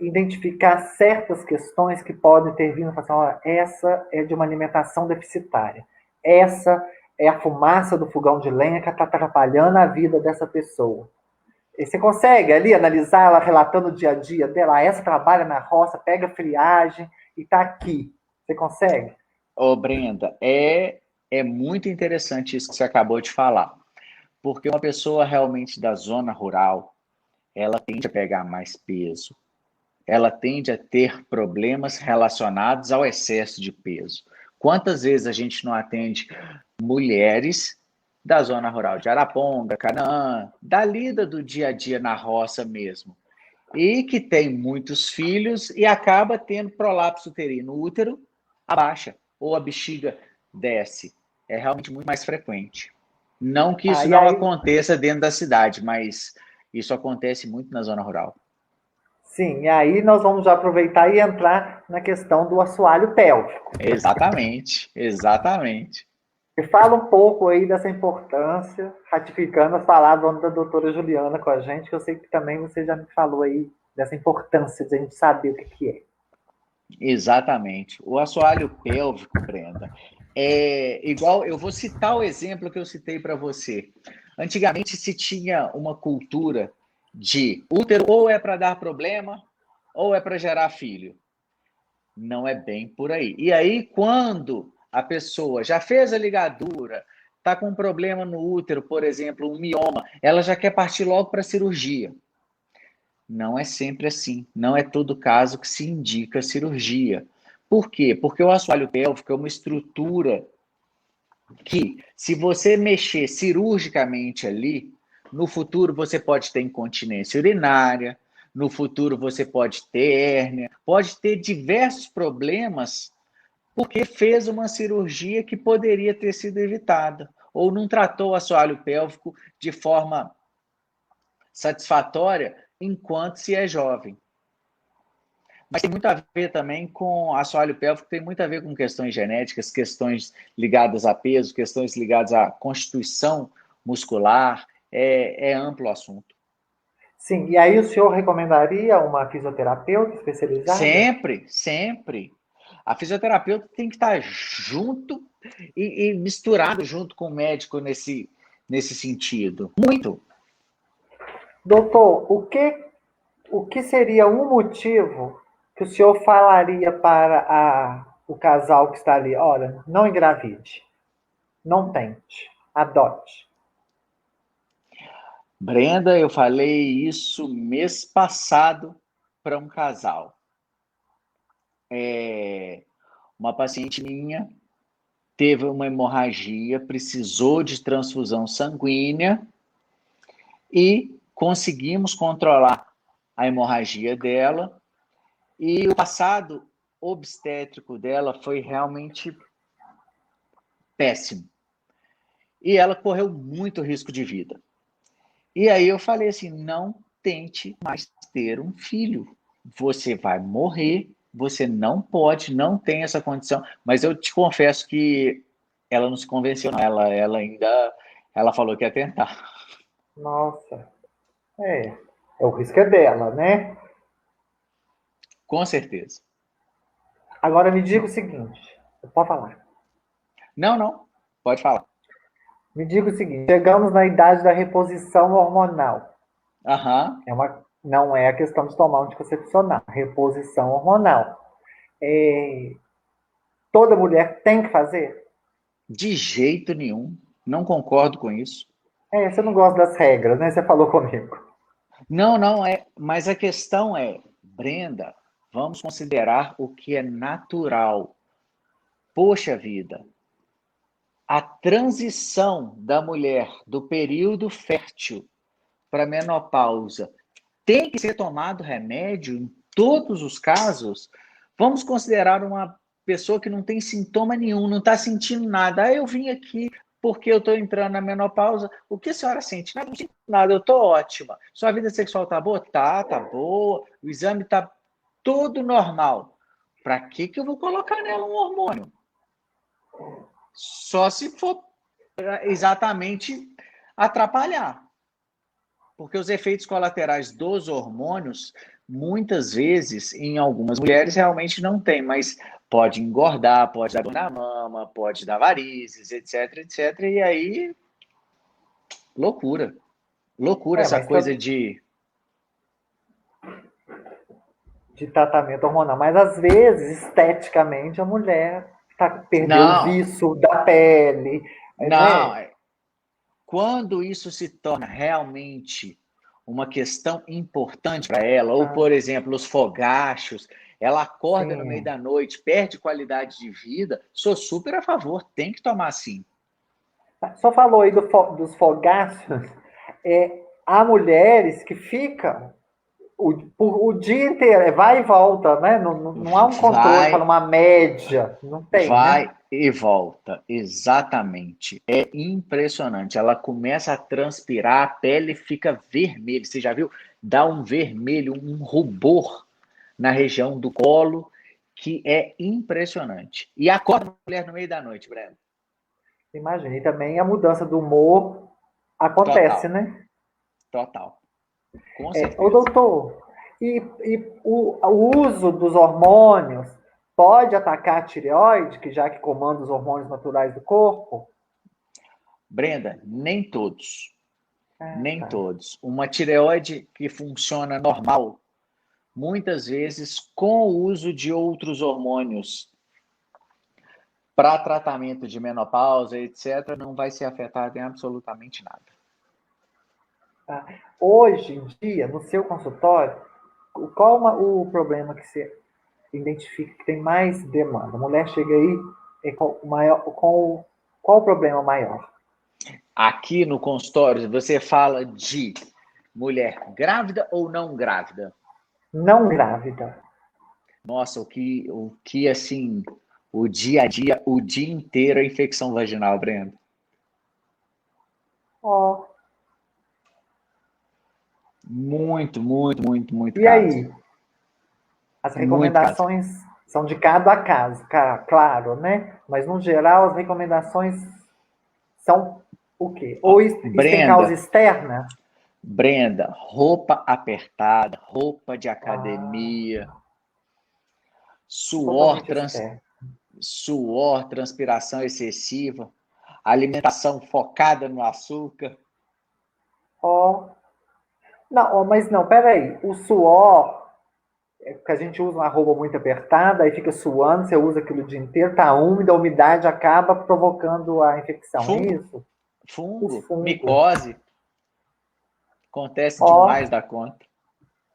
Identificar certas questões que podem ter vindo e falar assim, essa é de uma alimentação deficitária. Essa é a fumaça do fogão de lenha que está atrapalhando a vida dessa pessoa. E você consegue ali analisar ela relatando o dia a dia dela? Essa trabalha na roça, pega friagem e está aqui. Você consegue? Ô, Brenda, é muito interessante isso que você acabou de falar, porque uma pessoa realmente da zona rural, ela tende a pegar mais peso, ela tende a ter problemas relacionados ao excesso de peso. Quantas vezes a gente não atende mulheres da zona rural de Araponga, Canaã, da lida do dia a dia na roça mesmo, e que tem muitos filhos e acaba tendo prolapso uterino. O útero abaixa ou a bexiga desce. É realmente muito mais frequente. Não que isso E não aí, aconteça dentro da cidade, mas isso acontece muito na zona rural. sim, e aí nós vamos já aproveitar e entrar na questão do assoalho pélvico. Exatamente, exatamente. Me fala um pouco aí dessa importância, ratificando as palavras da doutora Juliana com a gente, que eu sei que também você já me falou aí dessa importância de a gente saber o que, que é. Exatamente. O assoalho pélvico, Brenda, é igual. Eu vou citar o exemplo que eu citei para você. Antigamente se tinha uma cultura de útero ou é para dar problema ou é para gerar filho. Não é bem por aí. E aí, quando a pessoa já fez a ligadura, está com um problema no útero, por exemplo, um mioma, ela já quer partir logo para a cirurgia. Não é sempre assim. Não é todo caso que se indica cirurgia. Por quê? Porque o assoalho pélvico é uma estrutura que, se você mexer cirurgicamente ali, no futuro você pode ter incontinência urinária, no futuro você pode ter hérnia, pode ter diversos problemas porque fez uma cirurgia que poderia ter sido evitada, ou não tratou o assoalho pélvico de forma satisfatória enquanto se é jovem. Mas tem muito a ver também com assoalho pélvico, tem muito a ver com questões genéticas, questões ligadas a peso, questões ligadas à constituição muscular, é amplo o assunto. Sim, e aí o senhor recomendaria uma fisioterapeuta especializada? Sempre, sempre. A fisioterapeuta tem que estar junto e misturado junto com o médico nesse sentido. Muito. Doutor, o que seria um motivo que o senhor falaria para o casal que está ali? Olha, não engravide, não tente, adote. Brenda, eu falei isso mês passado para um casal. Uma paciente minha teve uma hemorragia, precisou de transfusão sanguínea e conseguimos controlar a hemorragia dela. E o passado obstétrico dela foi realmente péssimo. E ela correu muito risco de vida. E aí eu falei assim: não tente mais ter um filho. Você vai morrer, você não pode, não tem essa condição. Mas eu te confesso que ela não se convenceu, não. Ela falou que ia tentar. Nossa, é, o risco é dela, né? Com certeza. Agora me diga o seguinte, pode falar. Não, não, pode falar. Me diga o seguinte, chegamos na idade da reposição hormonal. Aham. Não é a questão de tomar um anticoncepcional, reposição hormonal. É, toda mulher tem que fazer? De jeito nenhum. Não concordo com isso. Você não gosta das regras, né? Você falou comigo. Não, não é. Mas a questão é, Brenda, vamos considerar o que é natural. Poxa vida, a transição da mulher do período fértil para a menopausa tem que ser tomado remédio em todos os casos? Vamos considerar uma pessoa que não tem sintoma nenhum, não está sentindo nada. Ah, eu vim aqui porque eu estou entrando na menopausa. O que a senhora sente? Nada, não sinto nada, eu estou ótima. Sua vida sexual está boa? Tá boa. O exame está todo normal. Para que eu vou colocar nela um hormônio? Só se for exatamente atrapalhar. Porque os efeitos colaterais dos hormônios, muitas vezes, em algumas mulheres, realmente não tem, mas pode engordar, pode dar dor na mama, pode dar varizes, etc, etc. E aí, loucura. Loucura essa Mas coisa de tratamento hormonal. Mas às vezes, esteticamente, a mulher perdeu o Não, viço da pele, não. né? Quando isso se torna realmente uma questão importante para ela, ou, Ah, por exemplo, os fogachos, ela acorda no meio sim. da noite, perde qualidade de vida, sou super a favor, tem que tomar sim. Só falou aí dos fogáceos. Há mulheres que ficam o dia inteiro, vai e volta, né? Não há um controle, fala Vai, uma média. Não tem, né? vai e volta, exatamente. É impressionante. Ela começa a transpirar, a pele fica vermelha. Você já viu? Dá um vermelho, um rubor na região do colo, que é impressionante. E acorda a mulher no meio da noite, Breno. Imagina. E também a mudança do humor acontece, Total, né? total. Com Ô, certeza. doutor, o uso dos hormônios pode atacar a tireoide, que já que comanda os hormônios naturais do corpo? Brenda, nem todos. Ah, Nem tá. todos. Uma tireoide que funciona normal, muitas vezes com o uso de outros hormônios para tratamento de menopausa, etc., não vai ser afetada em absolutamente nada. Tá. Hoje em dia, no seu consultório, qual o problema que você identifica que tem mais demanda? A mulher chega aí qual o problema maior? Aqui no consultório, você fala de mulher grávida ou não grávida? Não grávida. Nossa, o que assim, o dia a dia, o dia inteiro é infecção vaginal, Brenda. Ó. Muito, muito, muito, muito E caso. aí? As Muito caso. recomendações são de cada caso, claro, né? Mas, no geral, as recomendações são o quê? Ou isso tem causa Brenda, externa? Brenda, roupa apertada, roupa de Ah, academia, suor, totalmente externa. suor, transpiração excessiva, alimentação focada no açúcar. Ó, não, ó, mas não, peraí. O suor, porque a gente usa uma roupa muito apertada, aí fica suando, você usa aquilo o dia inteiro, tá úmido, a umidade acaba provocando a infecção, é Fungo, isso? O fungo, fungo. micose, acontece demais Ó, da conta.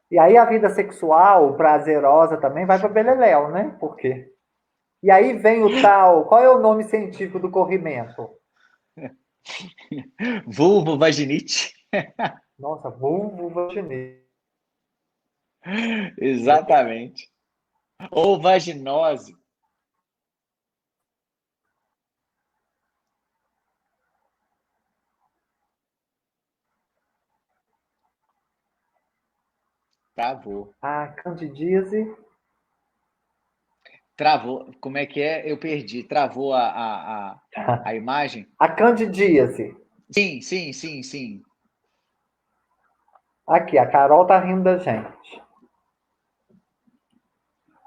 e aí a vida sexual prazerosa também vai para beleléu, né? Por quê? E aí vem o tal, qual é o nome científico do corrimento? Vulvovaginite. Nossa, vulvovaginite. Exatamente. Ou vaginose. Travou. A candidíase. Travou. Como é que é? Eu perdi. Travou a imagem? A candidíase. Sim, sim, sim, sim. Aqui, a Carol tá rindo da gente.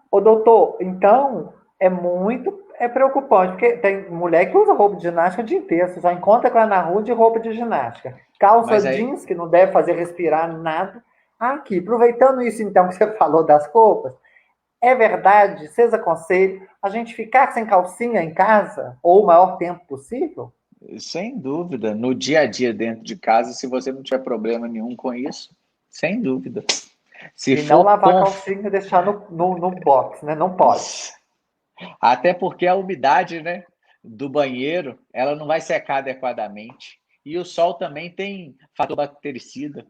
Ô, doutor, então é muito. É preocupante, porque tem mulher que usa roupa de ginástica o dia inteiro. Você só encontra com ela na rua de roupa de ginástica. Calça Mas aí, jeans, que não deve fazer respirar nada. Aqui, aproveitando isso então que você falou das roupas, é verdade, vocês aconselham a gente ficar sem calcinha em casa, ou o maior tempo possível? sem dúvida, no dia a dia dentro de casa, se você não tiver problema nenhum com isso, sem dúvida. Se E não for lavar a com calcinha e deixar no box, né? Não pode. Até porque a umidade, né, do banheiro, ela não vai secar adequadamente. E o sol também tem fator bactericida.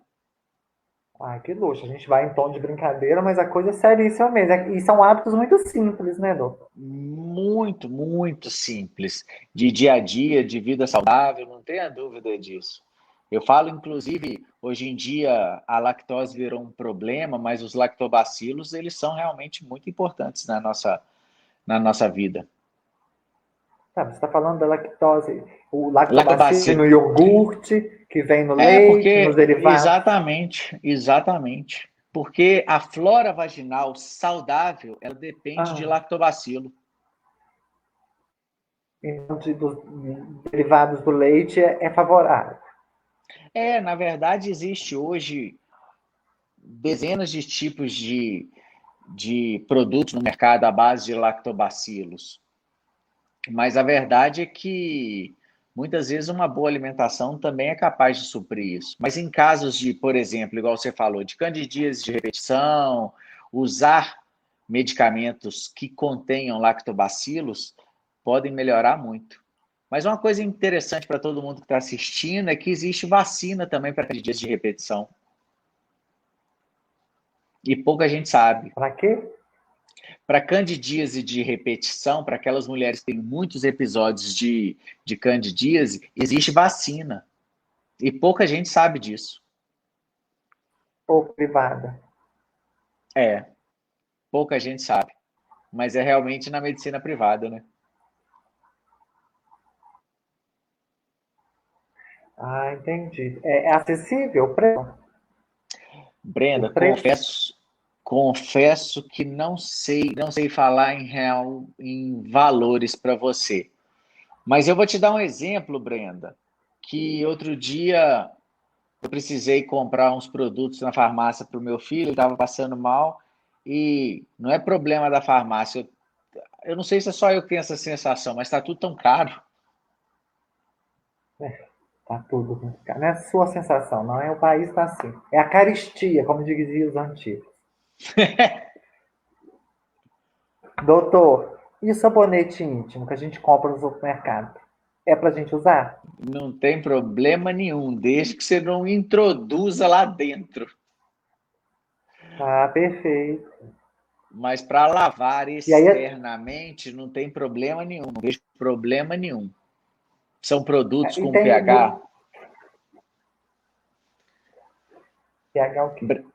Ai, que luxo. A gente vai em tom de brincadeira, mas a coisa é seríssima mesmo. E são hábitos muito simples, né, doutor? Muito, muito simples. De dia a dia, de vida saudável, não tenha dúvida disso. Eu falo, inclusive, hoje em dia a lactose virou um problema, mas os lactobacilos, eles são realmente muito importantes na nossa vida. Tá, você está falando da lactose, o lactobacilo Lactobacilo no iogurte, que vem no é leite, nos porque, derivados. exatamente, porque a flora vaginal saudável, ela depende de Ah, lactobacilo. então, dos derivados do leite é favorável. Na verdade, existe hoje dezenas de tipos de produtos no mercado à base de lactobacilos, mas a verdade é que muitas vezes uma boa alimentação também é capaz de suprir isso. Mas em casos de, por exemplo, igual você falou, de candidíase de repetição, usar medicamentos que contenham lactobacilos podem melhorar muito. Mas uma coisa interessante para todo mundo que está assistindo é que existe vacina também para candidíase de repetição. E pouca gente sabe. Para quê? Para candidíase de repetição, para aquelas mulheres que têm muitos episódios de candidíase, existe vacina. E pouca gente sabe disso. Ou privada? É, pouca gente sabe. Mas é realmente na medicina privada, né? Ah, entendi. É acessível o Brenda, preço? confesso que não sei falar em real, em valores para você. Mas eu vou te dar um exemplo, Brenda, que outro dia eu precisei comprar uns produtos na farmácia para o meu filho, ele estava passando mal, e não é problema da farmácia. Eu não sei se é só eu que tenho essa sensação, mas está tudo tão caro. Tá tudo complicado. Não é a sua sensação, não é o país está assim. É a caristia, como diziam os antigos. Doutor, e o sabonete íntimo que a gente compra no supermercado? É pra gente usar? Não tem problema nenhum, desde que você não introduza lá dentro. Ah, perfeito. Mas para lavar E aí, externamente, não tem problema nenhum, não vejo problema nenhum. São produtos e com tem pH. pH o quê?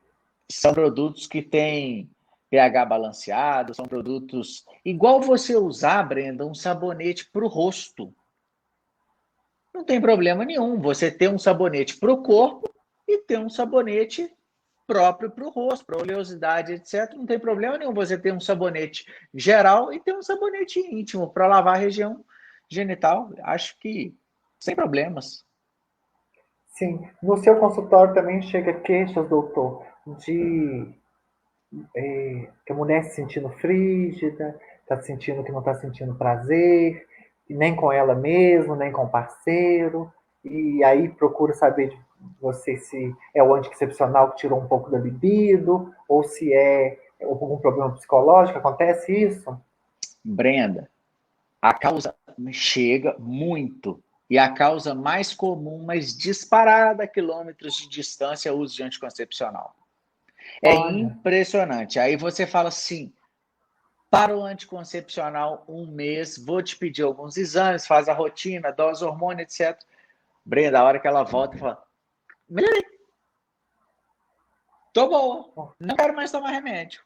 São produtos que têm pH balanceado, são produtos. Igual você usar, Brenda, um sabonete para o rosto. Não tem problema nenhum você ter um sabonete para o corpo e ter um sabonete próprio para o rosto, para oleosidade, etc. Não tem problema nenhum você ter um sabonete geral e ter um sabonete íntimo para lavar a região genital. Acho que sem problemas. Sim. No seu consultório também chega queixas, doutor, de que a mulher se sentindo frígida, está sentindo que não está sentindo prazer, nem com ela mesma, nem com o parceiro, e aí procura saber de você se é o anticoncepcional que tirou um pouco da libido, ou se é algum problema psicológico, acontece isso? Brenda, a causa chega muito. E a causa mais comum, mas disparada a quilômetros de distância, é o uso de anticoncepcional. É Olha, impressionante. Aí você fala assim: para o anticoncepcional, um mês, vou te pedir alguns exames, faz a rotina, dose hormônio, etc. Brenda, a hora que ela volta, fala: melhorei, tô boa, não quero mais tomar remédio.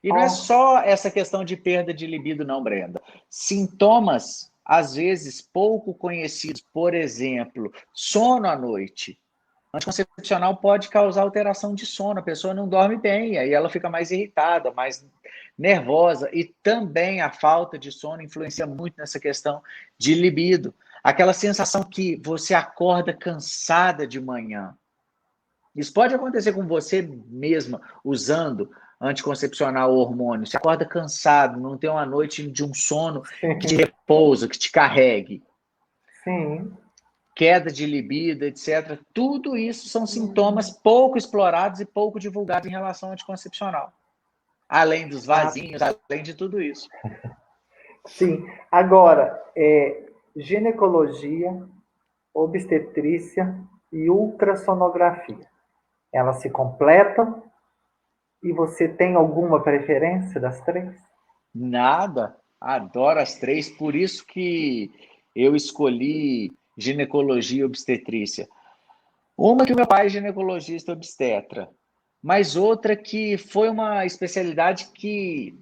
E não é ó, só essa questão de perda de libido, não, Brenda. Sintomas, às vezes, pouco conhecidos, por exemplo, sono à noite. Anticoncepcional pode causar alteração de sono, a pessoa não dorme bem, aí ela fica mais irritada, mais nervosa, e também a falta de sono influencia muito nessa questão de libido. Aquela sensação que você acorda cansada de manhã. Isso pode acontecer com você mesma, usando anticoncepcional ou hormônio. Você acorda cansado, não tem uma noite de um sono que te repousa, que te carregue. Sim. Queda de libido, etc. Tudo isso são sintomas pouco explorados e pouco divulgados em relação ao anticoncepcional. Além dos vasinhos, além de tudo isso. Sim. Agora, ginecologia, obstetrícia e ultrassonografia. Elas se completam e você tem alguma preferência das três? Nada. Adoro as três, por isso que eu escolhi ginecologia e obstetrícia. Uma que meu pai é ginecologista obstetra, mas outra que foi uma especialidade que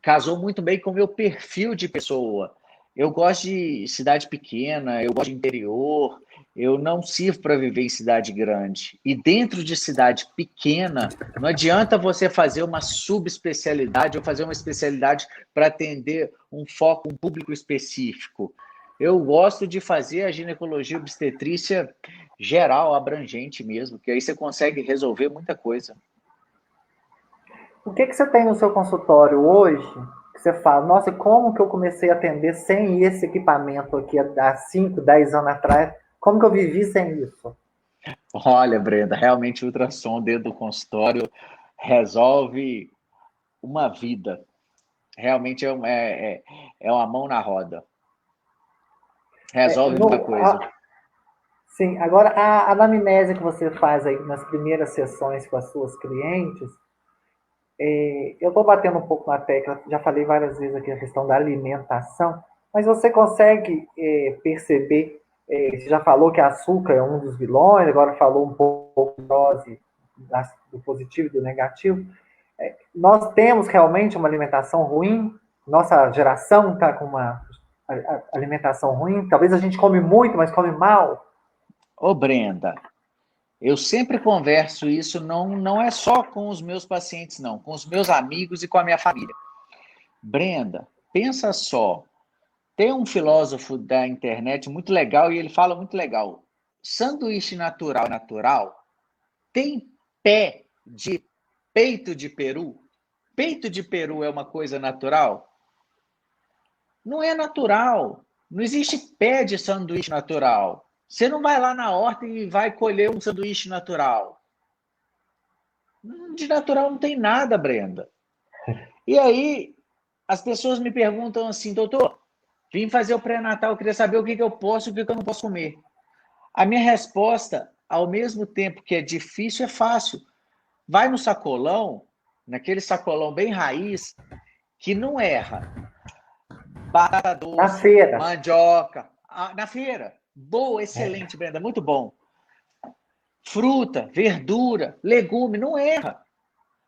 casou muito bem com o meu perfil de pessoa. Eu gosto de cidade pequena, eu gosto de interior, eu não sirvo para viver em cidade grande. E dentro de cidade pequena, não adianta você fazer uma subespecialidade ou fazer uma especialidade para atender um foco, um público específico. Eu gosto de fazer a ginecologia obstetrícia geral, abrangente mesmo, que aí você consegue resolver muita coisa. O que você tem no seu consultório hoje que você fala, nossa, como que eu comecei a atender sem esse equipamento aqui há 5, 10 anos atrás? Como que eu vivi sem isso? Olha, Brenda, realmente o ultrassom dentro do consultório resolve uma vida. Realmente é uma mão na roda. Resolve muita coisa. Sim, agora a anamnese que você faz aí nas primeiras sessões com as suas clientes, eu estou batendo um pouco na tecla, já falei várias vezes aqui a questão da alimentação, mas você consegue perceber, você já falou que açúcar é um dos vilões, agora falou um pouco de dose do positivo e do negativo. Nós temos realmente uma alimentação ruim, nossa geração está com uma alimentação ruim, talvez a gente come muito, mas come mal. Ô, Brenda, eu sempre converso isso, não é só com os meus pacientes, não, com os meus amigos e com a minha família. Brenda, pensa só, tem um filósofo da internet muito legal e ele fala muito legal. Sanduíche natural é natural? Tem pé de peito de peru? Peito de peru é uma coisa natural? Não é natural. Não existe pé de sanduíche natural. Você não vai lá na horta e vai colher um sanduíche natural. De natural não tem nada, Brenda. E aí, as pessoas me perguntam assim, doutor, vim fazer o pré-natal, eu queria saber o que eu posso e o que eu não posso comer. A minha resposta, ao mesmo tempo que é difícil, é fácil. Vai no sacolão, naquele sacolão bem raiz, que não erra. Batata Na doce, feira. mandioca. Na feira. Boa, excelente, Brenda, muito bom. Fruta, verdura, legume, não erra.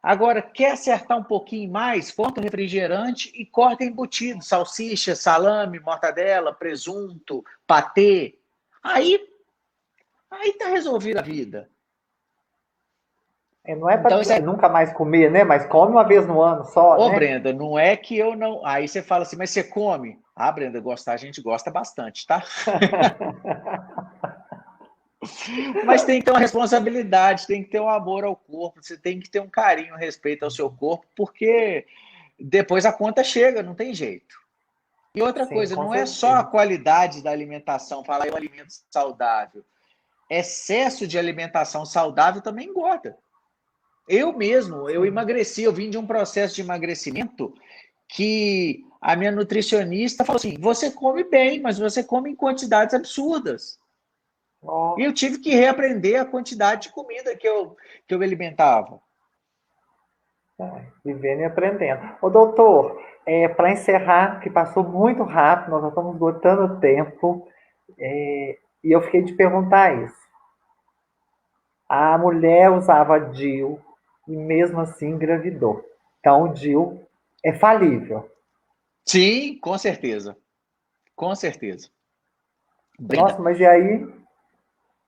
Agora, quer acertar um pouquinho mais? Corta o refrigerante e corta embutido. Salsicha, salame, mortadela, presunto, patê. Aí tá resolvida a vida. Não é Então, para nunca mais comer, né? Mas come uma vez no ano só, Ô, né? Brenda, não é que eu não. Aí você fala assim, mas você come? Ah, Brenda, gostar, a gente gosta bastante, tá? Mas tem que ter uma responsabilidade, tem que ter um amor ao corpo, você tem que ter um carinho, um respeito ao seu corpo, porque depois a conta chega, não tem jeito. E outra Sim, coisa, com não é certeza. só a qualidade da alimentação, falar em um alimento saudável. Excesso de alimentação saudável também engorda. Eu mesmo, eu emagreci, eu vim de um processo de emagrecimento que a minha nutricionista falou assim, você come bem, mas você come em quantidades absurdas. Oh. E eu tive que reaprender a quantidade de comida que eu me alimentava. Vivendo e aprendendo. Ô, doutor, para encerrar, que passou muito rápido, nós já estamos esgotando o tempo, e eu fiquei de perguntar isso. A mulher usava DIU e mesmo assim engravidou. Então, o DIU é falível. Sim, com certeza. Com certeza. Brenda, Nossa, mas e aí?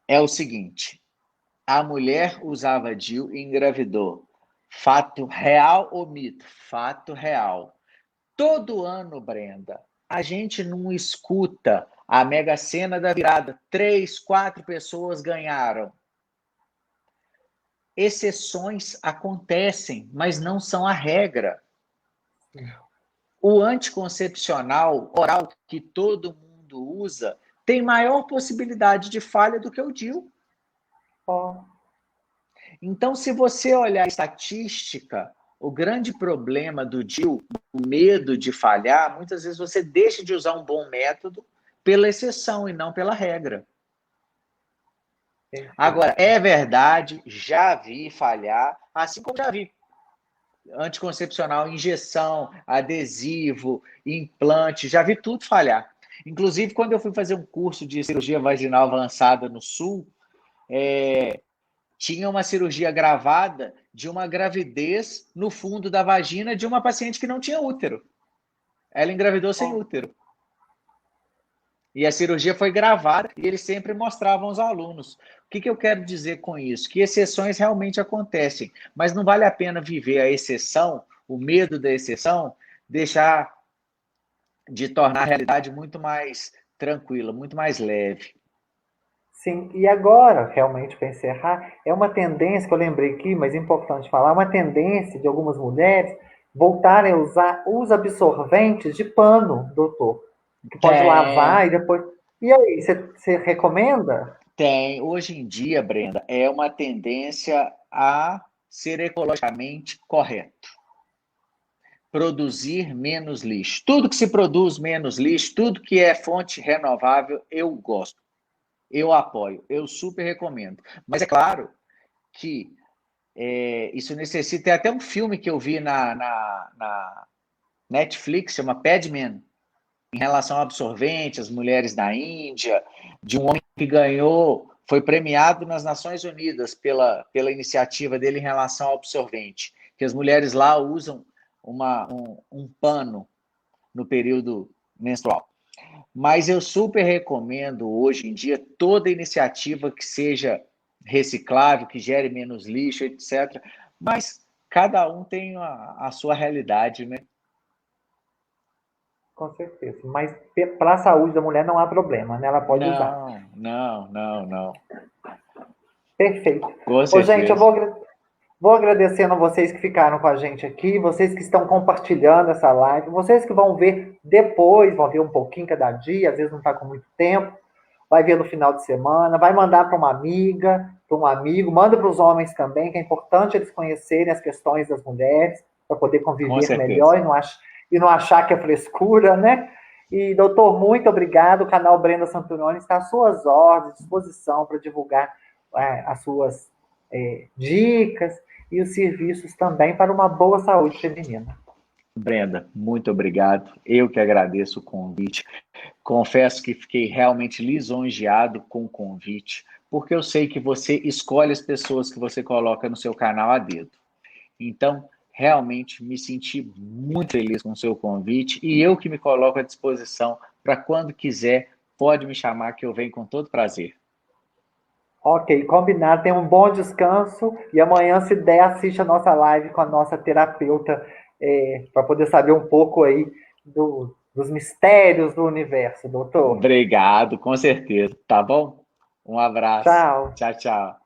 é o seguinte, A mulher usava DIU e engravidou. Fato real ou mito? Fato real. Todo ano, Brenda, a gente não escuta a Mega Sena da virada. 3, 4 pessoas ganharam. Exceções acontecem, mas não são a regra. O anticoncepcional oral que todo mundo usa tem maior possibilidade de falha do que o DIU. Oh. Então, se você olhar a estatística, o grande problema do DIU, o medo de falhar, muitas vezes você deixa de usar um bom método pela exceção e não pela regra. Agora, é verdade, já vi falhar, assim como já vi anticoncepcional, injeção, adesivo, implante, já vi tudo falhar. Inclusive, quando eu fui fazer um curso de cirurgia vaginal avançada no Sul, tinha uma cirurgia gravada de uma gravidez no fundo da vagina de uma paciente que não tinha útero. Ela engravidou sem útero. E a cirurgia foi gravada e eles sempre mostravam aos alunos. O que eu quero dizer com isso? Que exceções realmente acontecem, mas não vale a pena viver a exceção, o medo da exceção, deixar de tornar a realidade muito mais tranquila, muito mais leve. Sim, e agora, realmente, para encerrar, é uma tendência que eu lembrei aqui, mas é importante falar, uma tendência de algumas mulheres voltarem a usar os absorventes de pano, doutor, que pode lavar e depois... E aí, você recomenda? Tem. Hoje em dia, Brenda, é uma tendência a ser ecologicamente correto. Produzir menos lixo. Tudo que se produz menos lixo, tudo que é fonte renovável, eu gosto. Eu apoio, eu super recomendo. Mas é claro que isso necessita... Tem até um filme que eu vi na Netflix, chama Padman, em relação ao absorvente, as mulheres da Índia, de um homem que ganhou, foi premiado nas Nações Unidas pela iniciativa dele em relação ao absorvente, que as mulheres lá usam um pano no período menstrual. Mas eu super recomendo, hoje em dia, toda iniciativa que seja reciclável, que gere menos lixo, etc. Mas cada um tem a sua realidade, né? Com certeza. Mas para a saúde da mulher não há problema, né? Ela pode usar. Não. Perfeito. Com Ô, gente, eu certeza. vou agradecendo a vocês que ficaram com a gente aqui, vocês que estão compartilhando essa live, vocês que vão ver depois, vão ver um pouquinho cada dia, às vezes não está com muito tempo, vai ver no final de semana, vai mandar para uma amiga, para um amigo, manda para os homens também, que é importante eles conhecerem as questões das mulheres, para poder Com conviver certeza. melhor e não achar que é frescura, né? E, doutor, muito obrigado. O canal Brenda Santuroni está às suas ordens, disposição para divulgar as suas dicas e os serviços também para uma boa saúde feminina. Brenda, muito obrigado. Eu que agradeço o convite. Confesso que fiquei realmente lisonjeado com o convite, porque eu sei que você escolhe as pessoas que você coloca no seu canal a dedo. Então, realmente me senti muito feliz com o seu convite e eu que me coloco à disposição para quando quiser, pode me chamar que eu venho com todo prazer. Ok, combinado. Tenha um bom descanso e amanhã, se der, assiste a nossa live com a nossa terapeuta para poder saber um pouco aí dos mistérios do universo, doutor. Obrigado, com certeza. Tá bom? Um abraço. Tchau. Tchau, tchau.